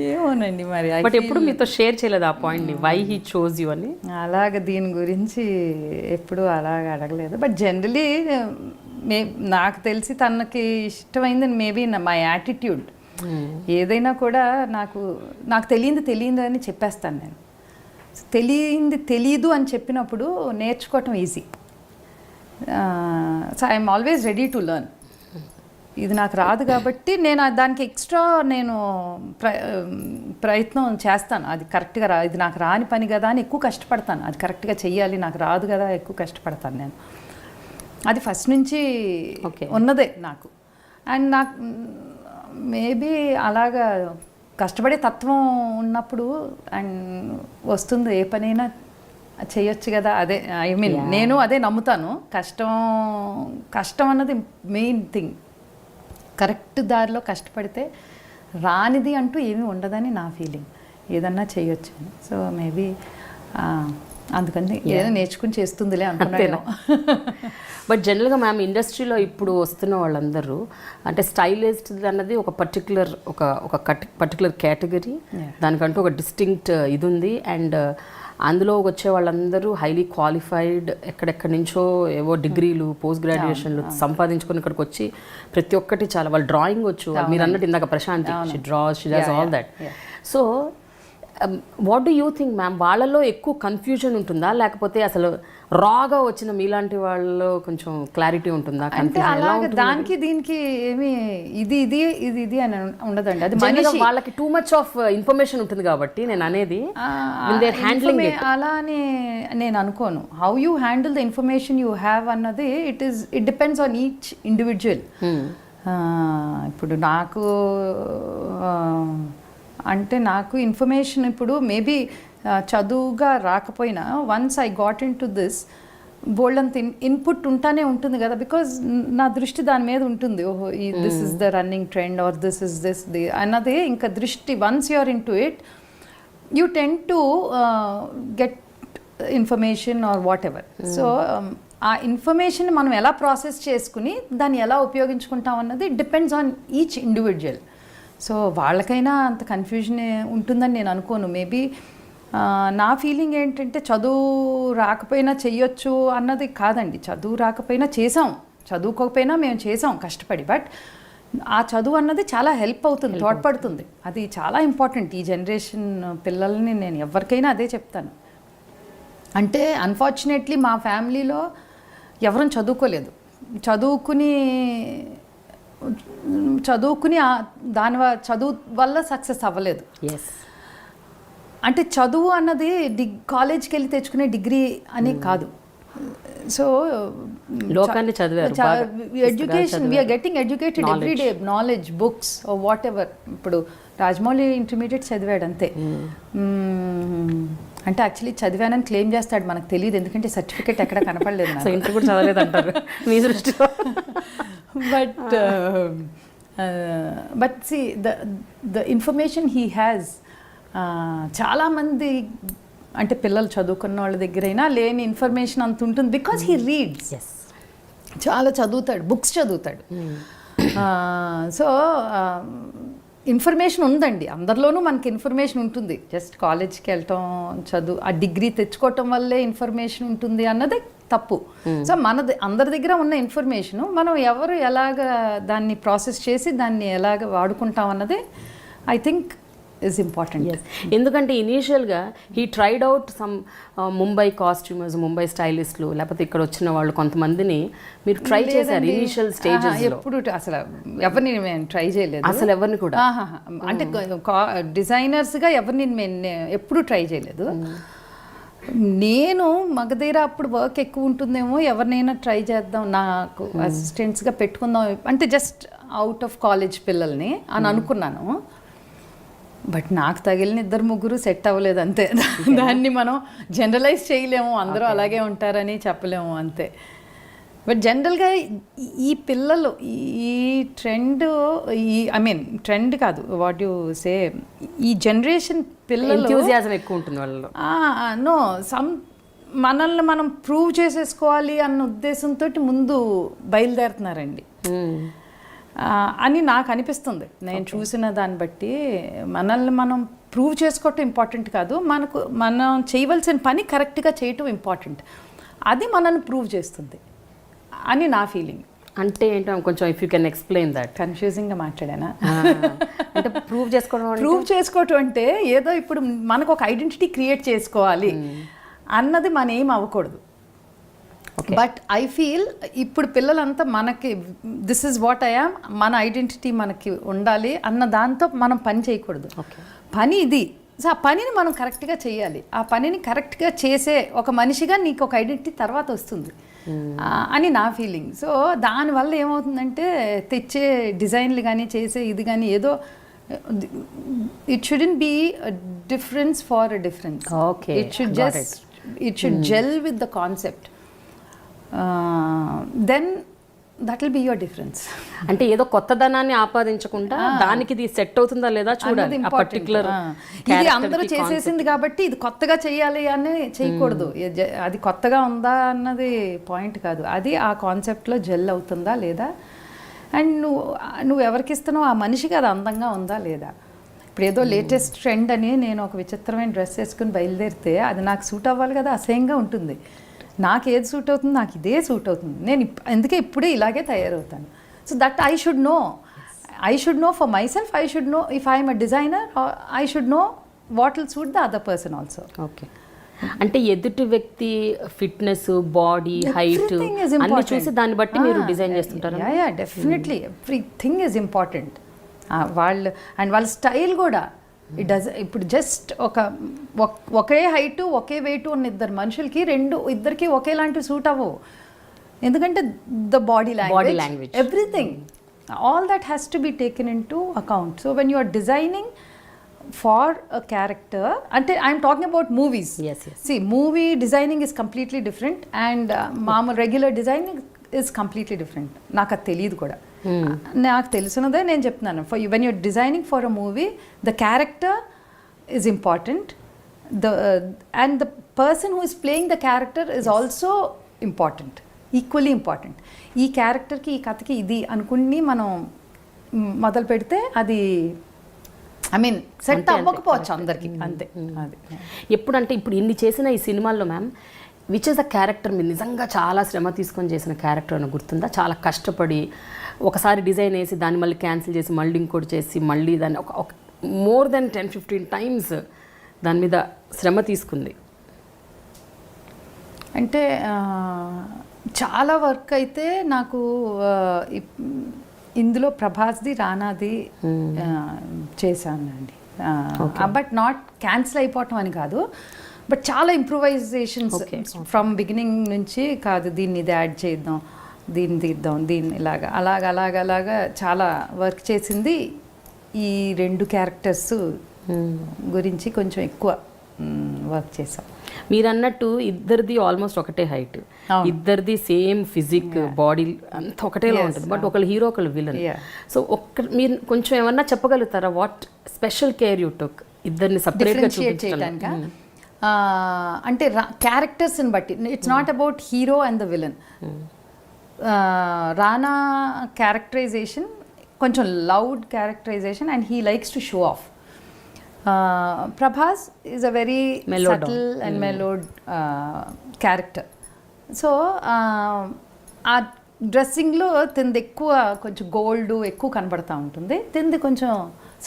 ఏమోనండి మరి. బట్ ఎప్పుడు మీతో షేర్ చేయలేదు ఆ పాయింట్ని, వై హీ చోజ్ యూ అని? అలాగ దీని గురించి ఎప్పుడు అలాగ అడగలేదు. బట్ జనరలీ నాకు తెలిసి తనకి ఇష్టమైంది మేబీ మై యాటిట్యూడ్. ఏదైనా కూడా నాకు తెలియంది అని చెప్పేస్తాను నేను. తెలీదు అని చెప్పినప్పుడు నేర్చుకోవటం easy. So I'm always ready to learn. ఇది నాకు రాదు కాబట్టి నేను దానికి ఎక్స్ట్రా ప్రయత్నం చేస్తాను. అది కరెక్ట్గా ఇది నాకు రాని పని కదా అని ఎక్కువ కష్టపడతాను. అది కరెక్ట్గా చెయ్యాలి, నాకు రాదు కదా ఎక్కువ కష్టపడతాను నేను. అది ఫస్ట్ నుంచి ఉన్నదే నాకు. అండ్ నాకు మేబీ అలాగా కష్టపడే తత్వం ఉన్నప్పుడు అండ్ వస్తుంది, ఏ పనైనా చేయొచ్చు కదా. అదే నేను అదే నమ్ముతాను. కష్టం అన్నది మెయిన్ థింగ్. కరెక్ట్ దారిలో కష్టపడితే రానిది అంటూ ఏమీ ఉండదని నా ఫీలింగ్. ఏదన్నా చేయొచ్చు. సో మేబీ అందుకని ఏదైనా నేర్చుకుని చేస్తుందిలే అనుకున్నాను. బట్ జనరల్గా మ్యామ్ ఇండస్ట్రీలో ఇప్పుడు వస్తున్న వాళ్ళందరూ అంటే స్టైలిస్ట్ అన్నది ఒక పర్టికులర్ కేటగిరీ, దానికంటూ ఒక డిస్టింక్ట్ ఇది ఉంది. అండ్ అందులో వచ్చే వాళ్ళందరూ హైలీ క్వాలిఫైడ్, ఎక్కడెక్కడి నుంచో ఏవో డిగ్రీలు పోస్ట్ గ్రాడ్యుయేషన్లు సంపాదించుకొని ఇక్కడికి వచ్చి ప్రతి ఒక్కటి చాలా వాళ్ళు డ్రాయింగ్ వచ్చు, మీరు అన్నట్టు ఇందాక Prashanti she draws, she does all that. So what do you think ma'am, వాళ్ళలో ఎక్కువ కన్ఫ్యూజన్ ఉంటుందా, లేకపోతే అసలు రాగా వచ్చిన మీలాంటి వాళ్ళలో కొంచెం క్లారిటీ ఉంటుందా? అంటే అలాగే దానికి దీనికి ఏమి ఇది అని ఉండదండి. అది మనిషి వాళ్ళకి టూ మచ్ ఆఫ్ ఇన్ఫర్మేషన్ ఉంటుంది కాబట్టి నేను అనేది అలా అని నేను అనుకోను. How you handle the information you have అన్నది it depends on each individual. ఇప్పుడు నాకు ఇన్ఫర్మేషన్ ఇప్పుడు మేబీ చదువుగా రాకపోయినా once I got into this బోల్డంత ఇన్పుట్ ఉంటానే ఉంటుంది కదా. బికాజ్ నా దృష్టి దాని మీద ఉంటుంది. ఓహో this is the running trend or this is the అన్నది ఇంకా దృష్టి. Once you are into it you tend to get information or whatever. So ఆ ఇన్ఫర్మేషన్ మనం ఎలా ప్రాసెస్ చేసుకుని దాన్ని ఎలా ఉపయోగించుకుంటాం అన్నది depends on each individual. So వాళ్ళకైనా అంత కన్ఫ్యూజన్ ఉంటుందని నేను అనుకోను. మేబీ నా ఫీలింగ్ ఏంటంటే చదువు రాకపోయినా చెయ్యొచ్చు అన్నది కాదండి. చదువు రాకపోయినా చేసాం, చదువుకోకపోయినా మేము చేసాం కష్టపడి. బట్ ఆ చదువు అన్నది చాలా హెల్ప్ అవుతుంది, తోడ్పడుతుంది. అది చాలా ఇంపార్టెంట్ ఈ జనరేషన్ పిల్లల్ని నేను ఎవరికైనా అదే చెప్తాను. అంటే అన్ఫార్చునేట్లీ మా ఫ్యామిలీలో ఎవరూ చదువుకోలేదు. చదువుకుని చదువు వల్ల సక్సెస్ అవ్వలేదు. అంటే చదువు అన్నది కాలేజ్కి వెళ్ళి తెచ్చుకునే డిగ్రీ అని కాదు. సో లోకాన్ని చదివారు, education we're getting educated every day, knowledge, books, whatever. ఇప్పుడు రాజమౌళి ఇంటర్మీడియట్ చదివాడు అంతే. అంటే యాక్చువల్లీ చదివానని క్లెయిమ్ చేస్తాడు, మనకు తెలియదు ఎందుకంటే సర్టిఫికేట్ ఎక్కడ కనపడలేదు. ఇంటర్ కూడా చదవలేదు అంటారు మీ దృష్టిలో. But see the information he has. చాలామంది అంటే పిల్లలు చదువుకున్న వాళ్ళ దగ్గరైనా లేని ఇన్ఫర్మేషన్ అంత ఉంటుంది. బికాజ్ హీ రీడ్స్, చాలా చదువుతాడు, బుక్స్ చదువుతాడు. సో ఇన్ఫర్మేషన్ ఉందండి అందరిలోనూ. మనకి ఇన్ఫర్మేషన్ ఉంటుంది. జస్ట్ కాలేజ్కి వెళ్ళటం, చదువు, ఆ డిగ్రీ తెచ్చుకోవటం వల్లే ఇన్ఫర్మేషన్ ఉంటుంది అన్నది తప్పు. సో అందరి దగ్గర ఉన్న ఇన్ఫర్మేషను మనం ఎవరు ఎలాగ దాన్ని ప్రాసెస్ చేసి దాన్ని ఎలాగ వాడుకుంటాం అన్నది ఐ థింక్ ఈజ్ ఇంపార్టెంట్. ఎందుకంటే ఇనీషియల్గా he tried out some Mumbai costumers, Mumbai స్టైలిస్టులు, లేకపోతే ఇక్కడ వచ్చిన వాళ్ళు కొంతమందిని మీరు ట్రై చేశారు ఇనీషియల్ స్టేజెస్? ఎప్పుడు అసలు ఎవరిని మేము ట్రై చేయలేదు. అసలు ఎవరిని కూడా అంటే డిజైనర్స్గా ఎవరిని మేము ఎప్పుడు ట్రై చేయలేదు. నేను మగధీర అప్పుడు వర్క్ ఎక్కువ ఉంటుందేమో, ఎవరినైనా ట్రై చేద్దాం, నాకు అసిస్టెంట్స్గా పెట్టుకుందాం అంటే జస్ట్ అవుట్ ఆఫ్ కాలేజ్ పిల్లల్ని అని అనుకున్నాను. బట్ నాకు తగిలిన 2-3 సెట్ అవ్వలేదు అంతే. దాన్ని మనం జనరలైజ్ చేయలేము, అందరూ అలాగే ఉంటారని చెప్పలేము అంతే. బట్ జనరల్గా ఈ పిల్లలు ఈ ట్రెండ్, ట్రెండ్ కాదు, వాట్ యు సే, ఈ జనరేషన్ పిల్లలు ఎంథూసియాజం ఎక్కువ ఉంటుంది వాళ్ళలో. మనల్ని మనం ప్రూవ్ చేసేసుకోవాలి అన్న ఉద్దేశంతో ముందు బయలుదేరుతున్నారండి అని నాకు అనిపిస్తుంది. నేను చూసిన దాన్ని బట్టి మనల్ని మనం ప్రూవ్ చేసుకోవటం ఇంపార్టెంట్ కాదు, మనం చేయవలసిన పని కరెక్ట్గా చేయటం ఇంపార్టెంట్. అది మనల్ని ప్రూవ్ చేస్తుంది అని నా ఫీలింగ్. అంటే ఏంటో కొంచెం if you can explain that. కన్ఫ్యూజింగ్గా మాట్లాడానా? అంటే ప్రూవ్ చేసుకోవటం అంటే ఏదో ఇప్పుడు మనకు ఒక ఐడెంటిటీ క్రియేట్ చేసుకోవాలి అన్నది మన ఏం అవ్వకూడదు. బట్ ఐ ఫీల్ ఇప్పుడు పిల్లలంతా మనకి this is what I am, మన ఐడెంటిటీ మనకి ఉండాలి అన్న దాంతో మనం పని చేయకూడదు. పని ఇది. సో ఆ పనిని మనం కరెక్ట్గా చేయాలి. ఆ పనిని కరెక్ట్గా చేసే ఒక మనిషిగా నీకు ఒక ఐడెంటిటీ తర్వాత వస్తుంది అని నా ఫీలింగ్. సో దానివల్ల ఏమవుతుందంటే తెచ్చే డిజైన్లు కానీ చేసే ఇది కానీ ఏదో it shouldn't be difference for a difference. It should gel with the concept. Then that will be your difference. అంటే ఏదో కొత్తదనాన్ని ఆపాదించకుండా దానికి ఇది సెట్ అవుతుందా లేదా చూడాలి. పర్టికులర్ ఇది అందరూ చేసేసింది కాబట్టి ఇది కొత్తగా చేయాలి అని చేయకూడదు. అది కొత్తగా ఉందా అన్నది పాయింట్ కాదు, అది ఆ కాన్సెప్ట్లో జెల్ అవుతుందా లేదా, అండ్ నువ్వు ఎవరికి ఇస్తున్నావు ఆ మనిషికి అది అందంగా ఉందా లేదా. ఇప్పుడు ఏదో లేటెస్ట్ ట్రెండ్ అని నేను ఒక విచిత్రమైన డ్రెస్ వేసుకుని బయలుదేరితే అది నాకు సూట్ అవ్వాలి కదా, అసహ్యంగా ఉంటుంది. నాకు ఏది సూట్ అవుతుంది, నాకు ఇదే సూట్ అవుతుంది, నేను అందుకే ఇప్పుడే ఇలాగే తయారవుతాను. So that I should know for myself. I should know if I'm a designer, I should know what will suit the other person also. Okay. అంటే ఎదుటి వ్యక్తి ఫిట్నెస్, బాడీ, హైట్ అన్ని చూసి దాన్ని బట్టి మీరు డిజైన్ చేస్తుంటారు. Yeah definitely everything is important. వాళ్ళ స్టైల్ కూడా ఇట్ డస్. ఇప్పుడు జస్ట్ ఒకే హైటు ఒకే వెయిట్ ఉన్న ఇద్దరు మనుషులకి ఇద్దరికి ఒకేలాంటి సూట్ అవ్వవు. ఎందుకంటే the body language, everything, all that has to be taken into account. So when you are designing for a character, అంటే I'm talking about movies. See, movie designing is completely different and మామూలు regular designing is completely different. నాకు అది తెలియదు కూడా. నాకు తెలిసినదే నేను చెప్తున్నాను. For when you're designing for a movie, the character is important, and the person who is playing the character is also important, equally important. ఈ క్యారెక్టర్కి ఈ కథకి ఇది అనుకుని మనం మొదలు పెడితే అది సెట్ అవ్వకపోవచ్చు అందరికి. అంతే. అది ఎప్పుడంటే ఇప్పుడు ఇన్ని చేసిన ఈ సినిమాల్లో ma'am, which is the character మీరు నిజంగా చాలా శ్రమ తీసుకొని చేసిన క్యారెక్టర్ అని గుర్తుందా? చాలా కష్టపడి ఒకసారి డిజైన్ వేసి దాన్ని మళ్ళీ క్యాన్సిల్ చేసి మళ్ళీ ఇంకోటి చేసి మళ్ళీ దాన్ని ఒక మోర్ దెన్ 10-15 టైమ్స్ దాని మీద శ్రమ తీసుకుంది. అంటే చాలా వర్క్ అయితే నాకు ఇందులో ప్రభాస్ది, రానాది చేశానండి. బట్ నాట్ క్యాన్సిల్ అయిపోవటం అని కాదు, బట్ చాలా ఇంప్రూవైజేషన్స్ ఫ్రమ్ బిగినింగ్ నుంచి. కాదు దీన్ని ఇది యాడ్ చేద్దాం, దీన్ని తీద్దాం, దీన్ని అలాగా చాలా వర్క్ చేసింది. ఈ 2 క్యారెక్టర్స్ గురించి కొంచెం ఎక్కువ వర్క్ చేసాం. మీరు అన్నట్టు ఇద్దరిది ఆల్మోస్ట్ ఒకటే హైట్, ఇద్దరిది సేమ్ ఫిజిక్, బాడీ అంతా ఒకటేలా ఉంటుంది. బట్ ఒకళ్ళు హీరో, ఒకళ్ళు విలన్. సో మీరు కొంచెం ఏమన్నా చెప్పగలుగుతారా? What special care you took ఇద్దరిని సపరేట్గా చూపించడానికి? అంటే క్యారెక్టర్స్ని బట్టి, it's not about hero and the villain. Rana characterization కొంచెం loud characterization and he likes to show off. Prabhas is a very subtle and mellowed character. So ఆ డ్రెస్సింగ్లో తింది ఎక్కువ కొంచెం గోల్డ్ ఎక్కువ కనబడతా ఉంటుంది, తింది కొంచెం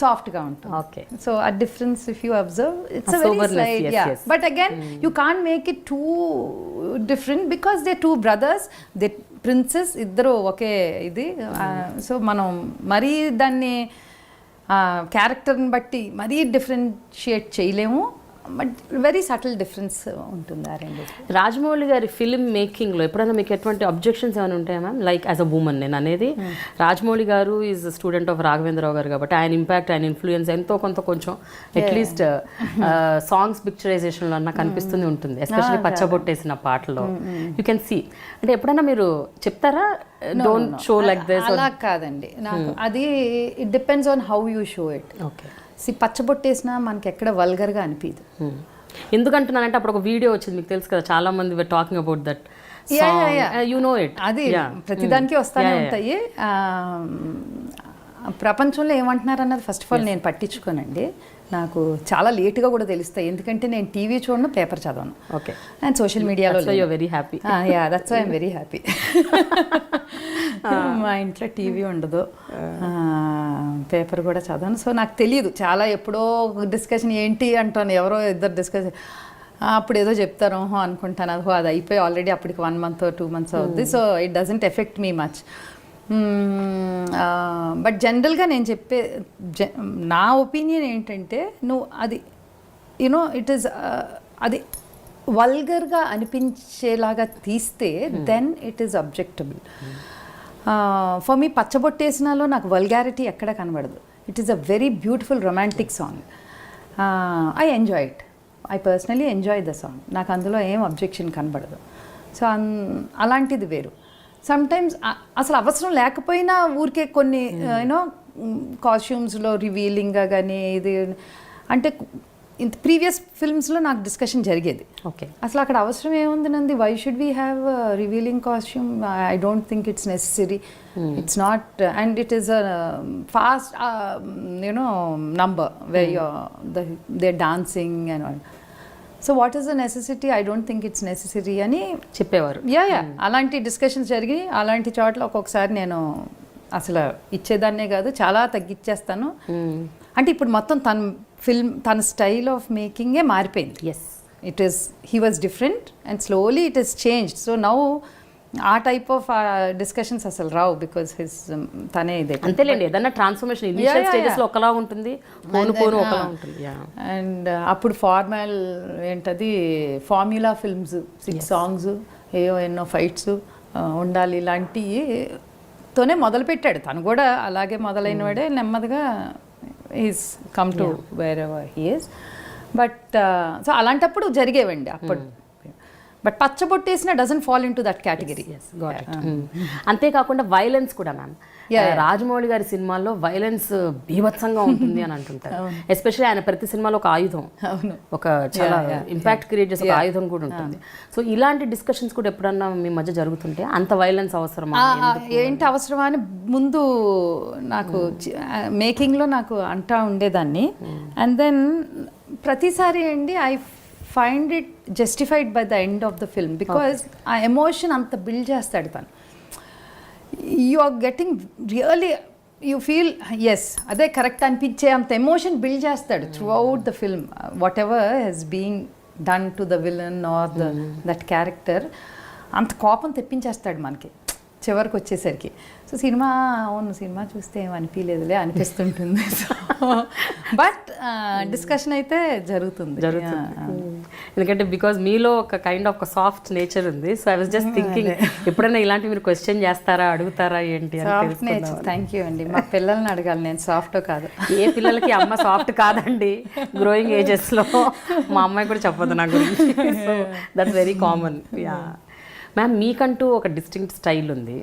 సాఫ్ట్గా ఉంటుంది. ఓకే. సో ఆ difference if you observe, it's a very slight. But again you can't make it two different because they 2 brothers, they princess, ఇద్దరు ఒకే ఇది. సో మనం మరీ దాన్ని క్యారెక్టర్ని బట్టి మరీ డిఫరెన్షియేట్ చేయలేము, బట్ వెరీ సటిల్ డిఫరెన్స్ ఉంటుంది ఆ రెండు. రాజమౌళి గారి ఫిల్మ్ మేకింగ్లో ఎప్పుడైనా మీకు ఎటువంటి అబ్జెక్షన్స్ ఏమైనా ఉంటాయా ma'am? Like as a women నేను అనేది, రాజమౌళి గారు ఈజ్ స్టూడెంట్ ఆఫ్ రాఘవేంద్రరావు గారు కాబట్టి ఆయన ఇంపాక్ట్, ఆయన ఇన్ఫ్లుయెన్స్ ఎంతో కొంచెం అట్లీస్ట్ సాంగ్స్ పిక్చరైజేషన్లో అన్న కనిపిస్తూనే ఉంటుంది, ఎస్పెషల్లీ పచ్చబొట్టేసిన పాటలో యూ కెన్ సీ. అంటే ఎప్పుడైనా మీరు చెప్తారా డోంట్ షో లైక్ దిస్? అలా కాదండి, నాకు అది it depends on how you show it. Okay. Pachchabottesina మనకి ఎక్కడ వల్గర్గా అనిపించదు. ఎందుకంటున్నానంటే అప్పుడు ఒక వీడియో వచ్చింది, మీకు తెలుసు కదా, చాలా మంది were talking about that. You know it. అది ప్రతిదానికి వస్తానే ఉంటాయి. ప్రపంచంలో ఏమంటున్నారు అన్నది ఫస్ట్ ఆఫ్ ఆల్ నేను పట్టించుకోనండి. నాకు చాలా లేట్గా కూడా తెలుస్తాయి, ఎందుకంటే నేను టీవీ చూడను, పేపర్ చదవను. ఓకే. అండ్ సోషల్ మీడియాలో very happy. Yeah, that's why I'm very happy. మా ఇంట్లో టీవీ ఉండదు, పేపర్ కూడా చదవను. సో నాకు తెలియదు, చాలా ఎప్పుడో డిస్కషన్ ఏంటి అంటాను, ఎవరో ఇద్దరు డిస్కషన్, అప్పుడు ఏదో చెప్తారు అనుకుంటాను, అది అయిపోయి ఆల్రెడీ అప్పటికి 1 month 2 months అవుద్ది. So it doesn't effect me much. But జనరల్గా నేను నా ఒపీనియన్ ఏంటంటే, నువ్వు అది యూనో ఇట్ ఈస్ అది వల్గర్గా అనిపించేలాగా తీస్తే then it is objectionable. For me పచ్చబొట్టేసినాలో నాకు వల్గారిటీ ఎక్కడ కనబడదు. It is a very beautiful romantic song. I enjoy it. I personally enjoy the song. నాకు అందులో ఏం అబ్జెక్షన్ కనబడదు. సో అలాంటిది వేరు. సమ్టైమ్స్ అసలు అవసరం లేకపోయినా ఊరికే కొన్ని యూనో కాస్ట్యూమ్స్లో రివీలింగ్గా కానీ ఇది అంటే ఇంత ప్రీవియస్ ఫిల్మ్స్లో నాకు డిస్కషన్ జరిగేది. ఓకే, అసలు అక్కడ అవసరం ఏముంది నంది, why should we have revealing costume? I don't think it's necessary. It's not, and it is a fast you know number way they dancing and all. So what is the necessity? I don't think it's necessary అని చెప్పేవారు. Yeah అలాంటి discussions జరిగి అలాంటి చోట్ల ఒక్కొక్కసారి నేను అసలు ఇచ్చేదాన్నే కాదు, చాలా తగ్గించేస్తాను. అంటే ఇప్పుడు మొత్తం తన స్టైల్ ఆఫ్ మేకింగే మారిపోయింది. Yes, it is he was different and slowly it is changed. So now ఆ టైప్ ఆఫ్ డిస్కషన్స్ అసలు రావు, బికాస్ హిస్ తనే ఇదే. అంతేలేండి, ఏదన్నా ట్రాన్స్ఫర్మేషన్ ఇనిషియల్ స్టేజెస్ లో ఒకలా ఉంటుంది, పోను ఒకలా ఉంటుంది. అండ్ అప్పుడు ఫార్మల్ ఏంటది ఫార్ములా ఫిల్మ్స్, 6 songs, ఎన్నో ఫైట్స్ ఉండాలి, ఇలాంటితోనే మొదలుపెట్టాడు. తను కూడా అలాగే మొదలైన వాడే నెమ్మదిగా is come to wherever he is. But so అలాంటప్పుడు జరిగేవండి అప్పుడు. But Pachchabottesina doesn't fall into that category. అంతేకాకుండా వైలెన్స్ కూడా మ్యామ్, రాజమౌళి గారి సినిమాల్లో వైలెన్స్ బీభత్సంగా ఉంటుంది అని అంటుంటారు. ఎస్పెషల్లీ ఆయన ప్రతి సినిమాలో ఒక ఆయుధం, ఒక చాలా ఇంపాక్ట్ క్రియేట్ చేసే ఒక ఆయుధం కూడా ఉంటుంది. సో ఇలాంటి డిస్కషన్స్ కూడా ఎప్పుడన్నా మీ మధ్య జరుగుతుంటే అంత వైలెన్స్ అవసరమా, ఏంటి అవసరమా అని ముందు నాకు మేకింగ్లో నాకు అంటా ఉండేదాన్ని. అండ్ దెన్ ప్రతిసారి అండి I find it justified by the end of the film, because ఆ ఎమోషన్ అంత బిల్డ్ చేస్తాడు తను. You are getting really, you feel yes అదే కరెక్ట్ అనిపించే అంత ఎమోషన్ బిల్డ్ చేస్తాడు throughout the film. Whatever he's being done to the villain or that character, అంత కోపం తెప్పించేస్తాడు మనకి చివరికి వచ్చేసరికి. సో సినిమా చూస్తే ఏం అనిపించలేదులే అనిపిస్తుంటుంది. బట్ డిస్కషన్ అయితే జరుగుతుంది. ఎందుకంటే బికాజ్ మీలో ఒక కైండ్ ఆఫ్ ఒక సాఫ్ట్ నేచర్ ఉంది. So I was just thinking ఎప్పుడైనా ఇలాంటి మీరు క్వశ్చన్ చేస్తారా, అడుగుతారా ఏంటి? సాఫ్ట్ నేచర్, థ్యాంక్ యూ అండి. మా పిల్లల్ని అడగాలి, నేను సాఫ్ట్ కాదు. ఏ పిల్లలకి అమ్మ సాఫ్ట్ కాదండి, గ్రోయింగ్ ఏజెస్లో. మా అమ్మాయి కూడా చెప్పదు నా గురించి. So that's very common. Yeah ma'am, మీకంటూ ఒక డిస్టింక్ట్ స్టైల్ ఉంది,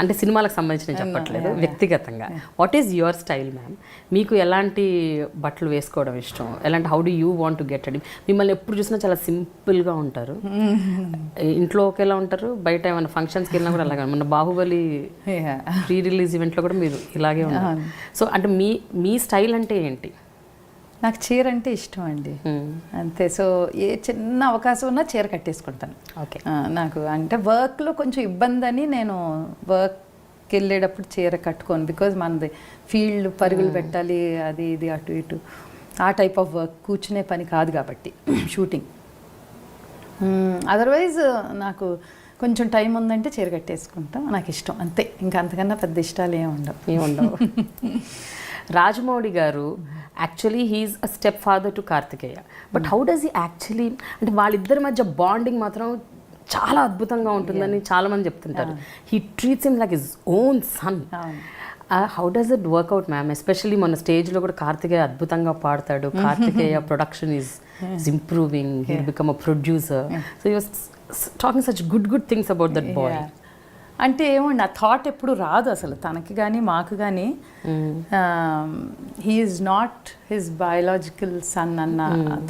అంటే సినిమాలకు సంబంధించిన చెప్పట్లేదు, వ్యక్తిగతంగా. What is your style ma'am? మీకు ఎలాంటి బట్టలు వేసుకోవడం ఇష్టం? How do you want to get ready? మిమ్మల్ని ఎప్పుడు చూసినా చాలా సింపుల్గా ఉంటారు, ఇంట్లో ఒకేలా ఉంటారు, బయట ఏమైనా ఫంక్షన్స్కి వెళ్ళినా కూడా అలాగే. మొన్న బాహుబలి ప్రీ రిలీజ్ ఈవెంట్లో కూడా మీరు ఇలాగే ఉన్నారు. సో అంటే మీ స్టైల్ అంటే ఏంటి? నాకు చీర అంటే ఇష్టం అండి, అంతే. సో ఏ చిన్న అవకాశం ఉన్నా చీర కట్టేసుకుంటాను. ఓకే, నాకు అంటే వర్క్లో కొంచెం ఇబ్బంది అని నేను వర్క్కి వెళ్ళేటప్పుడు చీర కట్టుకోను, బికాజ్ మనది ఫీల్డ్ పరుగులు పెట్టాలి, అది ఇది అటు ఇటు, ఆ టైప్ ఆఫ్ వర్క్ కూర్చునే పని కాదు కాబట్టి షూటింగ్. అదర్వైజ్ నాకు కొంచెం టైం ఉందంటే చీర కట్టేసుకుంటాం, నాకు ఇష్టం అంతే. ఇంకా అంతకన్నా పెద్ద ఇష్టాలు ఏముండవు. Rajamouli garu actually he's a step father to Karthikeya, but how does he actually, అంటే వాళ్ళిద్దరి మధ్య బాండింగ్ మాత్రం చాలా అద్భుతంగా ఉంటుందని చాలామంది చెప్తుంటారు. He treats him like his own son. How does it work out ma'am? Especially మన స్టేజ్లో కూడా కార్తికేయ అద్భుతంగా పాడతాడు. Karthikeya production is improving, he become a producer. So you was talking such good things about that boy. అంటే ఏమండి, ఆ థాట్ ఎప్పుడు రాదు అసలు తనకి కానీ మాకు కానీ. He is not his biological son అన్న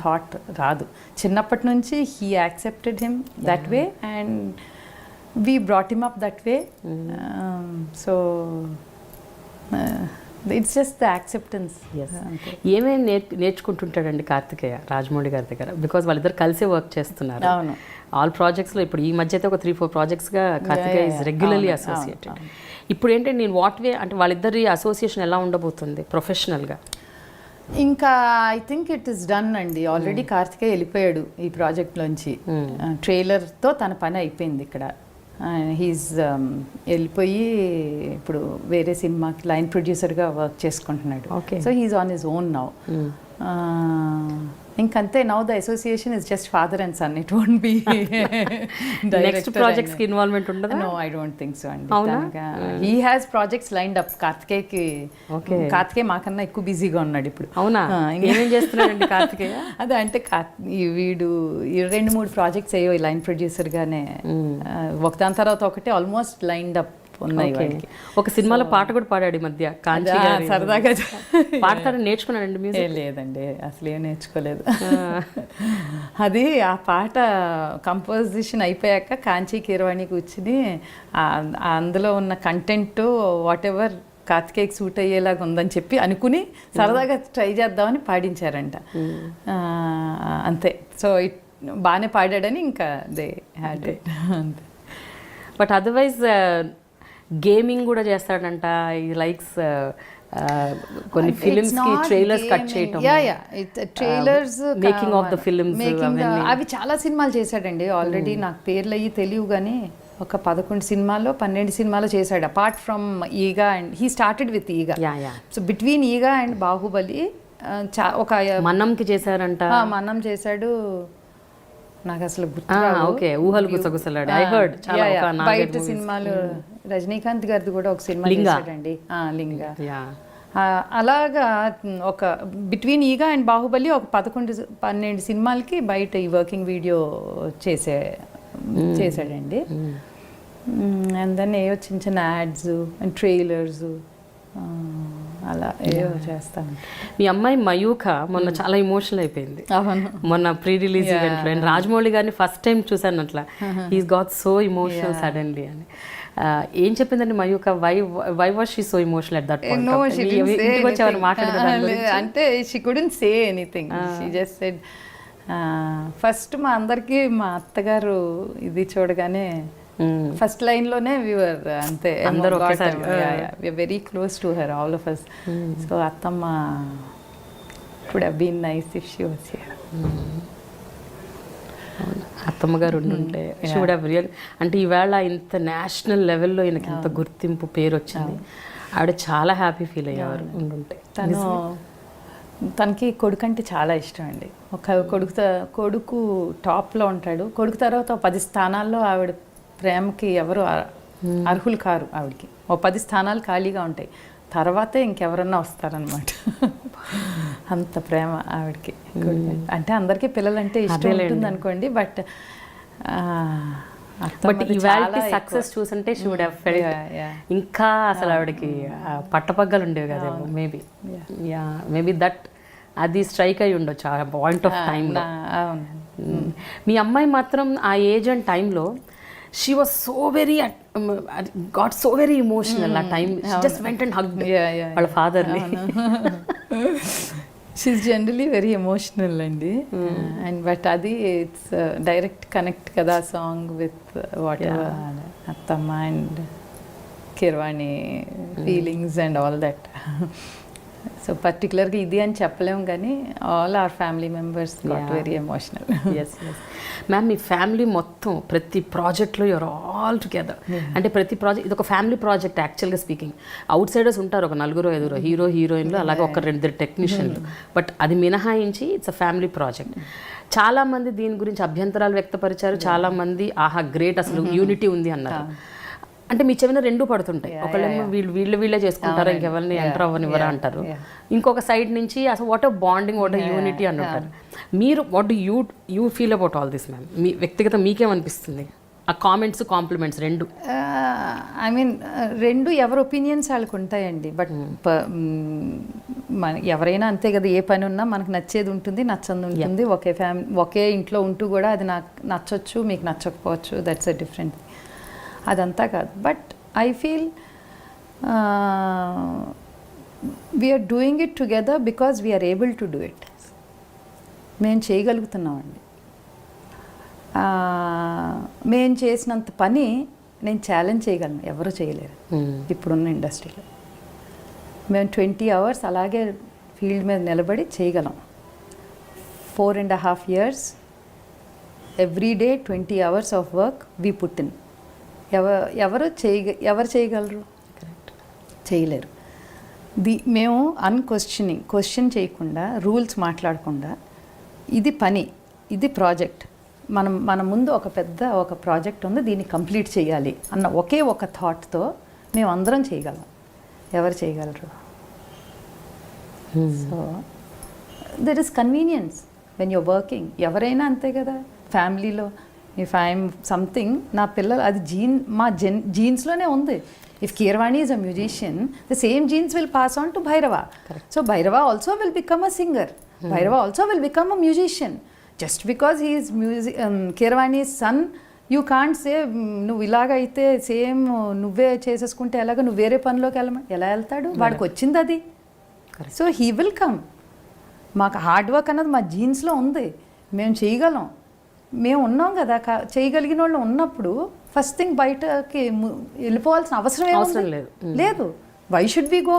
థాట్ రాదు. చిన్నప్పటి నుంచి he accepted him that way and we brought him up that way. So it's just the acceptance. ఏమేమి నేర్చుకుంటుంటాడండి కార్తికేయ రాజమౌళి గారి దగ్గర? బికాజ్ వాళ్ళిద్దరు కలిసే వర్క్ చేస్తున్నారు. అవును, ఆల్ ప్రాజెక్ట్స్లో. ఇప్పుడు ఈ మధ్య అయితే ఒక 3-4 ప్రాజెక్ట్స్గా కార్తికేయ ఇస్ రెగ్యులర్లీ అసోసియేటెడ్. ఇప్పుడు ఏంటంటే నేను వాట్ వే అంటే వాళ్ళిద్దరి అసోసియేషన్ ఎలా ఉండబోతుంది ప్రొఫెషనల్గా? ఇంకా I think it is done అండి. ఆల్రెడీ కార్తికేయ వెళ్ళిపోయాడు ఈ ప్రాజెక్ట్లోంచి. ట్రైలర్తో తన పని అయిపోయింది ఇక్కడ. హీస్ వెళ్ళిపోయి ఇప్పుడు వేరే సినిమాకి లైన్ ప్రొడ్యూసర్గా వర్క్ చేసుకుంటున్నాడు. So he's on his own now. ఇంకంతే. Now the association is just father and son. It won't be next projects కి ఇన్వాల్వ్మెంట్ ఉండదా? No, I don't think so అండి. He has projects lined up. కార్తికేయకి కార్తికేయ మాకన్నా ఎక్కువ బిజీగా ఉన్నాడు ఇప్పుడు. అవునా? ఏమేం చేస్తున్నాడండి కార్తికేయ? అదే అంటే వీడు 2-3 ప్రాజెక్ట్స్ అయ్యో లైన్ ప్రొడ్యూసర్గానే, ఒకదాని తర్వాత ఒకటి ఆల్మోస్ట్ లైన్డ్ అప్ ఉన్నాయి. ఒక సినిమాలో పాట కూడా పాడాడు ఈ మధ్య. సరదాగా పాడతాడని నేర్చుకున్నాడండి మీరు? లేదండి, అసలు ఏం నేర్చుకోలేదు. అది ఆ పాట కంపోజిషన్ అయిపోయాక కాంచీ కీరవాణి కూర్చుని అందులో ఉన్న కంటెంట్ వాట్ ఎవర్ కార్తికేయకి సూట్ అయ్యేలాగా ఉందని చెప్పి అనుకుని సరదాగా ట్రై చేద్దామని పాడించారంట. అంతే. సో బాగానే పాడాడని ఇంకా దే హ్యాడ్ ఇట్. అంతే. బట్ అదర్వైజ్ గేమింగ్ కూడా చేస్తాడంట. ఈ లైక్స్ కొన్ని ఫిల్మ్స్ కి ట్రైలర్స్ కట్ చేయటం, trailers, making of the films, అవి చాలా సినిమాలు చేశాడండి ఆల్రెడీ. నాకు పేర్లు అయ్యి తెలియవు కానీ ఒక 11 సినిమాలో 12 సినిమాలో చేశాడు. Apart from Eega and he started with Eega. So between Eega and Baahubali ఒక మన్నంకి చేశారంట. మన్నం చేశాడు. నాకు అసలు ఓకే, ఊహలు గుసగుసలాడు. ఐ హర్డ్ చాలా బయట సినిమాలు. రజనీకాంత్ గారిది కూడా ఒక సినిమా చేశాడండి, లింగ. అలాగా ఒక బిట్వీన్ ఈగా అండ్ బాహుబలి ఒక 11-12 సినిమాలకి బయట ఈ వర్కింగ్ వీడియో చేశాడండి. అండ్ దెన్ ఏవో చిన్న చిన్న యాడ్స్ అండ్ ట్రైలర్స్ అలా ఏవో చేస్తాను. మీ అమ్మాయి మయూఖ మొన్న చాలా ఎమోషనల్ అయిపోయింది. మొన్న ప్రీ రిలీజ్ ఈవెంట్లో రాజమౌళి గారిని ఫస్ట్ టైం చూసాను అట్లా. He's got so emotional suddenly అని. ఏం చెప్పిందండి Mayukha? Why was she so emotional at that point? ఇంటికి వచ్చేవారు మాట్లాడేది అంటే she couldn't say anything. She just said first మా అందరికి మా అత్తగారు ఇది చూడగానే ఫస్ట్ లైన్ లోనే వివర్ అంతే అందరూ very close to her all of us. So అత్తమ్మ would have been nice if she was here. అత్తమ్మ గారు ఉండుంటే షీ వుడ్ హావ్ రియల్. అంటే ఈవేళ ఇంత నేషనల్ లెవెల్లో ఈయనకి ఇంత గుర్తింపు పేరు వచ్చింది. ఆవిడ చాలా హ్యాపీ ఫీల్ అయ్యేవారు ఉండుంటే. తనకి కొడుకు అంటే చాలా ఇష్టం అండి. ఒక కొడుకు టాప్లో ఉంటాడు. కొడుకు తర్వాత 10 స్థానాల్లో ఆవిడ ప్రేమకి ఎవరు అర్హులు కారు. ఆవిడకి 10 స్థానాలు ఖాళీగా ఉంటాయి. తర్వాతే ఇంకెవరన్నా వస్తారనమాట. అంత ప్రేమ ఆవిడకి. అంటే అందరికీ పిల్లలంటే ఇష్టం ఉంటుంది అనుకోండి. బట్ సక్సెస్ చూసంటే షీ వుడ్ హావ్ ఫెల్ట్ ఇంకా అసలు ఆవిడకి పట్టపగ్గాలు ఉండేవి కదా. మేబీ దట్ అది స్ట్రైక్ అయి ఉండొచ్చు ఆ పాయింట్ ఆఫ్ టైంలో. మీ అమ్మాయి మాత్రం ఆ ఏజ్ అండ్ టైంలో she was so very got so very emotional at time. She just went and hugged her father ni. She's generally very emotional andi. And but adi it's direct connect kada song with whatever attamma and kirvani feelings and all that. So పర్టికులర్గా ఇది అని చెప్పలేము కానీ all our family members got very emotional. Yes ma'am, మీ family మొత్తం ప్రతి ప్రాజెక్ట్లో you're all together. అంటే ప్రతి ప్రాజెక్ట్ ఇది ఒక ఫ్యామిలీ ప్రాజెక్ట్ యాక్చువల్గా స్పీకింగ్. అవుట్ సైడర్స్ ఉంటారు ఒక 4-5 హీరో హీరోయిన్లు, అలాగే ఒక 2 టెక్నీషియన్లు. బట్ అది మినహాయించి ఇట్స్ అ ఫ్యామిలీ ప్రాజెక్ట్. చాలామంది దీని గురించి అభ్యంతరాలు వ్యక్తపరిచారు. చాలామంది ఆహా గ్రేట్ అసలు యూనిటీ ఉంది అన్నారు. అంటే మీ చెవిన 2 పడుతుంటాయి. ఒకళ్ళేమో వీళ్ళే చేసుకుంటారు, ఇంకెవరిని ఎంటర్ అవ్వనివ్వరా అంటారు. ఇంకొక సైడ్ నుంచి అసలు what are bonding, what are unity అని అంటారు. మీరు what do you feel about all this ma'am? మీ వ్యక్తిగత మీకేమనిపిస్తుంది ఆ కామెంట్స్ కాంప్లిమెంట్స్ 2? ఐ మీన్ 2 ఎవరి ఒపీనియన్స్ వాళ్ళకు ఉంటాయండి. బట్ ఎవరైనా అంతే కదా, ఏ పని ఉన్నా మనకు నచ్చేది ఉంటుంది, నచ్చంది ఉంటుంది. ఒకే ఇంట్లో ఉంటూ కూడా అది నాకు నచ్చొచ్చు, మీకు నచ్చకపోవచ్చు. That's a different. అదంతా కాదు. But I feel we're doing it together because we're able to do it. మేము చేయగలుగుతున్నామండి. మేము చేసినంత పని నేను ఛాలెంజ్ చేయగలను, ఎవరు చేయలేరు ఇప్పుడున్న ఇండస్ట్రీలో. మేము 20 hours అలాగే ఫీల్డ్ మీద నిలబడి చేయగలం. 4.5 years every day 20 hours of work we put in. ఎవరు చేయగలరు? చేయలేరు. మేము క్వశ్చన్ చేయకుండా, రూల్స్ మాట్లాడకుండా, ఇది పని, ఇది ప్రాజెక్ట్, మన ముందు ఒక ప్రాజెక్ట్ ఉంది, దీన్ని కంప్లీట్ చేయాలి అన్న ఒకే ఒక థాట్తో మేము అందరం చేయగలం. ఎవరు చేయగలరు? So there is convenience when you're working. ఎవరైనా అంతే కదా. ఫ్యామిలీలో ఇఫ్ ఐఎమ్ సంథింగ్, నా పిల్లలు అది జీన్స్లోనే ఉంది. If Keeravani is a musician, the same genes will pass on to Bhairava. So Bhairava also will become a singer. Bhairava also will become a musician. Just because he is Keeravani's son, you can't say నువ్వు ఇలాగైతే same నువ్వే చేసేసుకుంటే ఎలాగ, నువ్వు వేరే పనిలోకి ఎలా వెళ్తాడు? వాడికి వచ్చింది అది. So he will come. మాకు హార్డ్ వర్క్ అన్నది మా జీన్స్లో ఉంది. మేము చేయగలం. మేము ఉన్నాం కదా, చేయగలిగిన వాళ్ళు ఉన్నప్పుడు ఫస్ట్ థింగ్ బయటకి వెళ్ళిపోవాల్సిన అవసరం లేదు. Why should we go?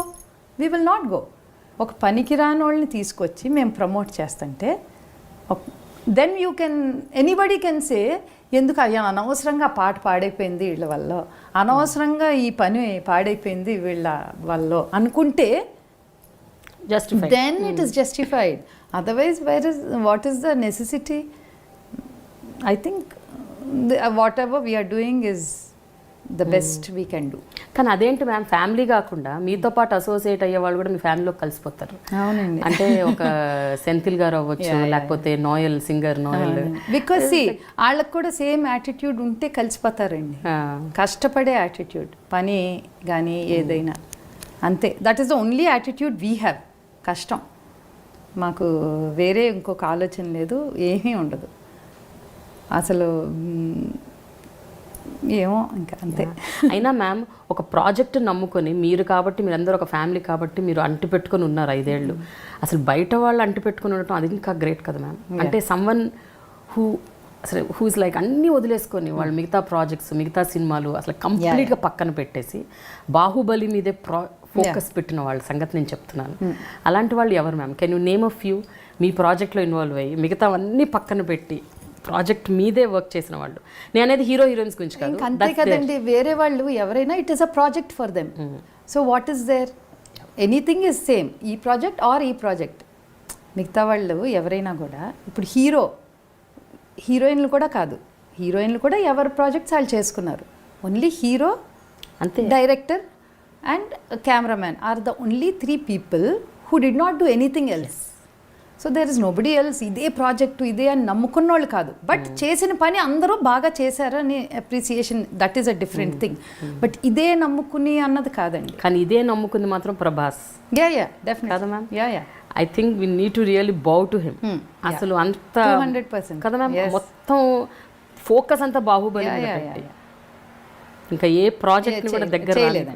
We will not go. ఒక పనికి రాని వాళ్ళని తీసుకొచ్చి మేము ప్రమోట్ చేస్తుంటే then you can, anybody can say, ఎందుకు అయ్యా అనవసరంగా పాట పాడైపోయింది వీళ్ళ వల్ల, అనవసరంగా ఈ పని పాడైపోయింది వీళ్ళ వల్ల అనుకుంటే then it is justified. Otherwise, what is the necessity? I think whatever we are doing is the best we can do. కానీ అదేంటి మ్యామ్, ఫ్యామిలీ కాకుండా మీతో పాటు అసోసియేట్ అయ్యే వాళ్ళు కూడా మీ ఫ్యామిలీలోకి కలిసిపోతారు. అవునండి. అంటే ఒక సెంథిల్ గారు అవ్వచ్చు, లేకపోతే నోయల్ సింగర్ నోయల్, బికాస్ వాళ్ళకి కూడా సేమ్ యాటిట్యూడ్ ఉంటే కలిసిపోతారండి. కష్టపడే యాటిట్యూడ్, పని కానీ ఏదైనా అంతే. That is the only attitude we have. కష్టం, మాకు వేరే ఇంకొక ఆలోచన లేదు, ఏమీ ఉండదు అసలు. ఏమో ఇంకా అంతే. అయినా మ్యామ్, ఒక ప్రాజెక్ట్ నమ్ముకొని మీరు కాబట్టి, మీరందరూ ఒక ఫ్యామిలీ కాబట్టి మీరు అంటి పెట్టుకొని ఉన్నారు 5 ఏళ్ళు. అసలు బయట వాళ్ళు అంటి పెట్టుకుని ఉండటం అది ఇంకా గ్రేట్ కదా మ్యామ్. అంటే సమ్వన్ హూ ఇస్ లైక్ అన్నీ వదిలేసుకొని వాళ్ళు మిగతా ప్రాజెక్ట్స్, మిగతా సినిమాలు అసలు కంప్లీట్గా పక్కన పెట్టేసి బాహుబలి మీదే ఫోకస్ పెట్టిన వాళ్ళ సంగతి నేను చెప్తున్నాను. అలాంటి వాళ్ళు ఎవరు ma'am? Can you name a few? మీ ప్రాజెక్ట్లో ఇన్వాల్వ్ అయ్యి మిగతావన్నీ పక్కన పెట్టి ప్రాజెక్ట్ మీదే వర్క్ చేసిన వాళ్ళు. నేను అనేది హీరోయిన్స్ గురించి కాదు, అంతే కదండి. వేరే వాళ్ళు ఎవరైనా it is a project for them. So what is there? Anything is same. ఈ ప్రాజెక్ట్ ఆర్ ఈ ప్రాజెక్ట్. మిగతా వాళ్ళు ఎవరైనా కూడా, ఇప్పుడు హీరోయిన్లు కూడా కాదు, హీరోయిన్లు కూడా ఎవరి ప్రాజెక్ట్స్ వాళ్ళు చేసుకున్నారు. ఓన్లీ హీరో, అంతే, director and cameraman are the only 3 people who did not do anything else. So there is nobody else. ఇదే ప్రాజెక్టు ఇదే అని నమ్ముకున్న వాళ్ళు కాదు, బట్ చేసిన పని అందరూ బాగా చేశారని appreciation, that is a different thing. But ఇదే నమ్ముకుని అన్నది కాదండి. కానీ ఇదే నమ్ముకుంది మాత్రం ప్రభాస్. డెఫినెట్ కదా ma'am. I think we need to really bow to him. అసలు అంత 200% కదా మ్యామ్. మొత్తం ఫోకస్ అంతా బాహుబలి మీద పెట్టి ఇంకా ఏ ప్రాజెక్ట్ కూడా దగ్గర చేయలేదు.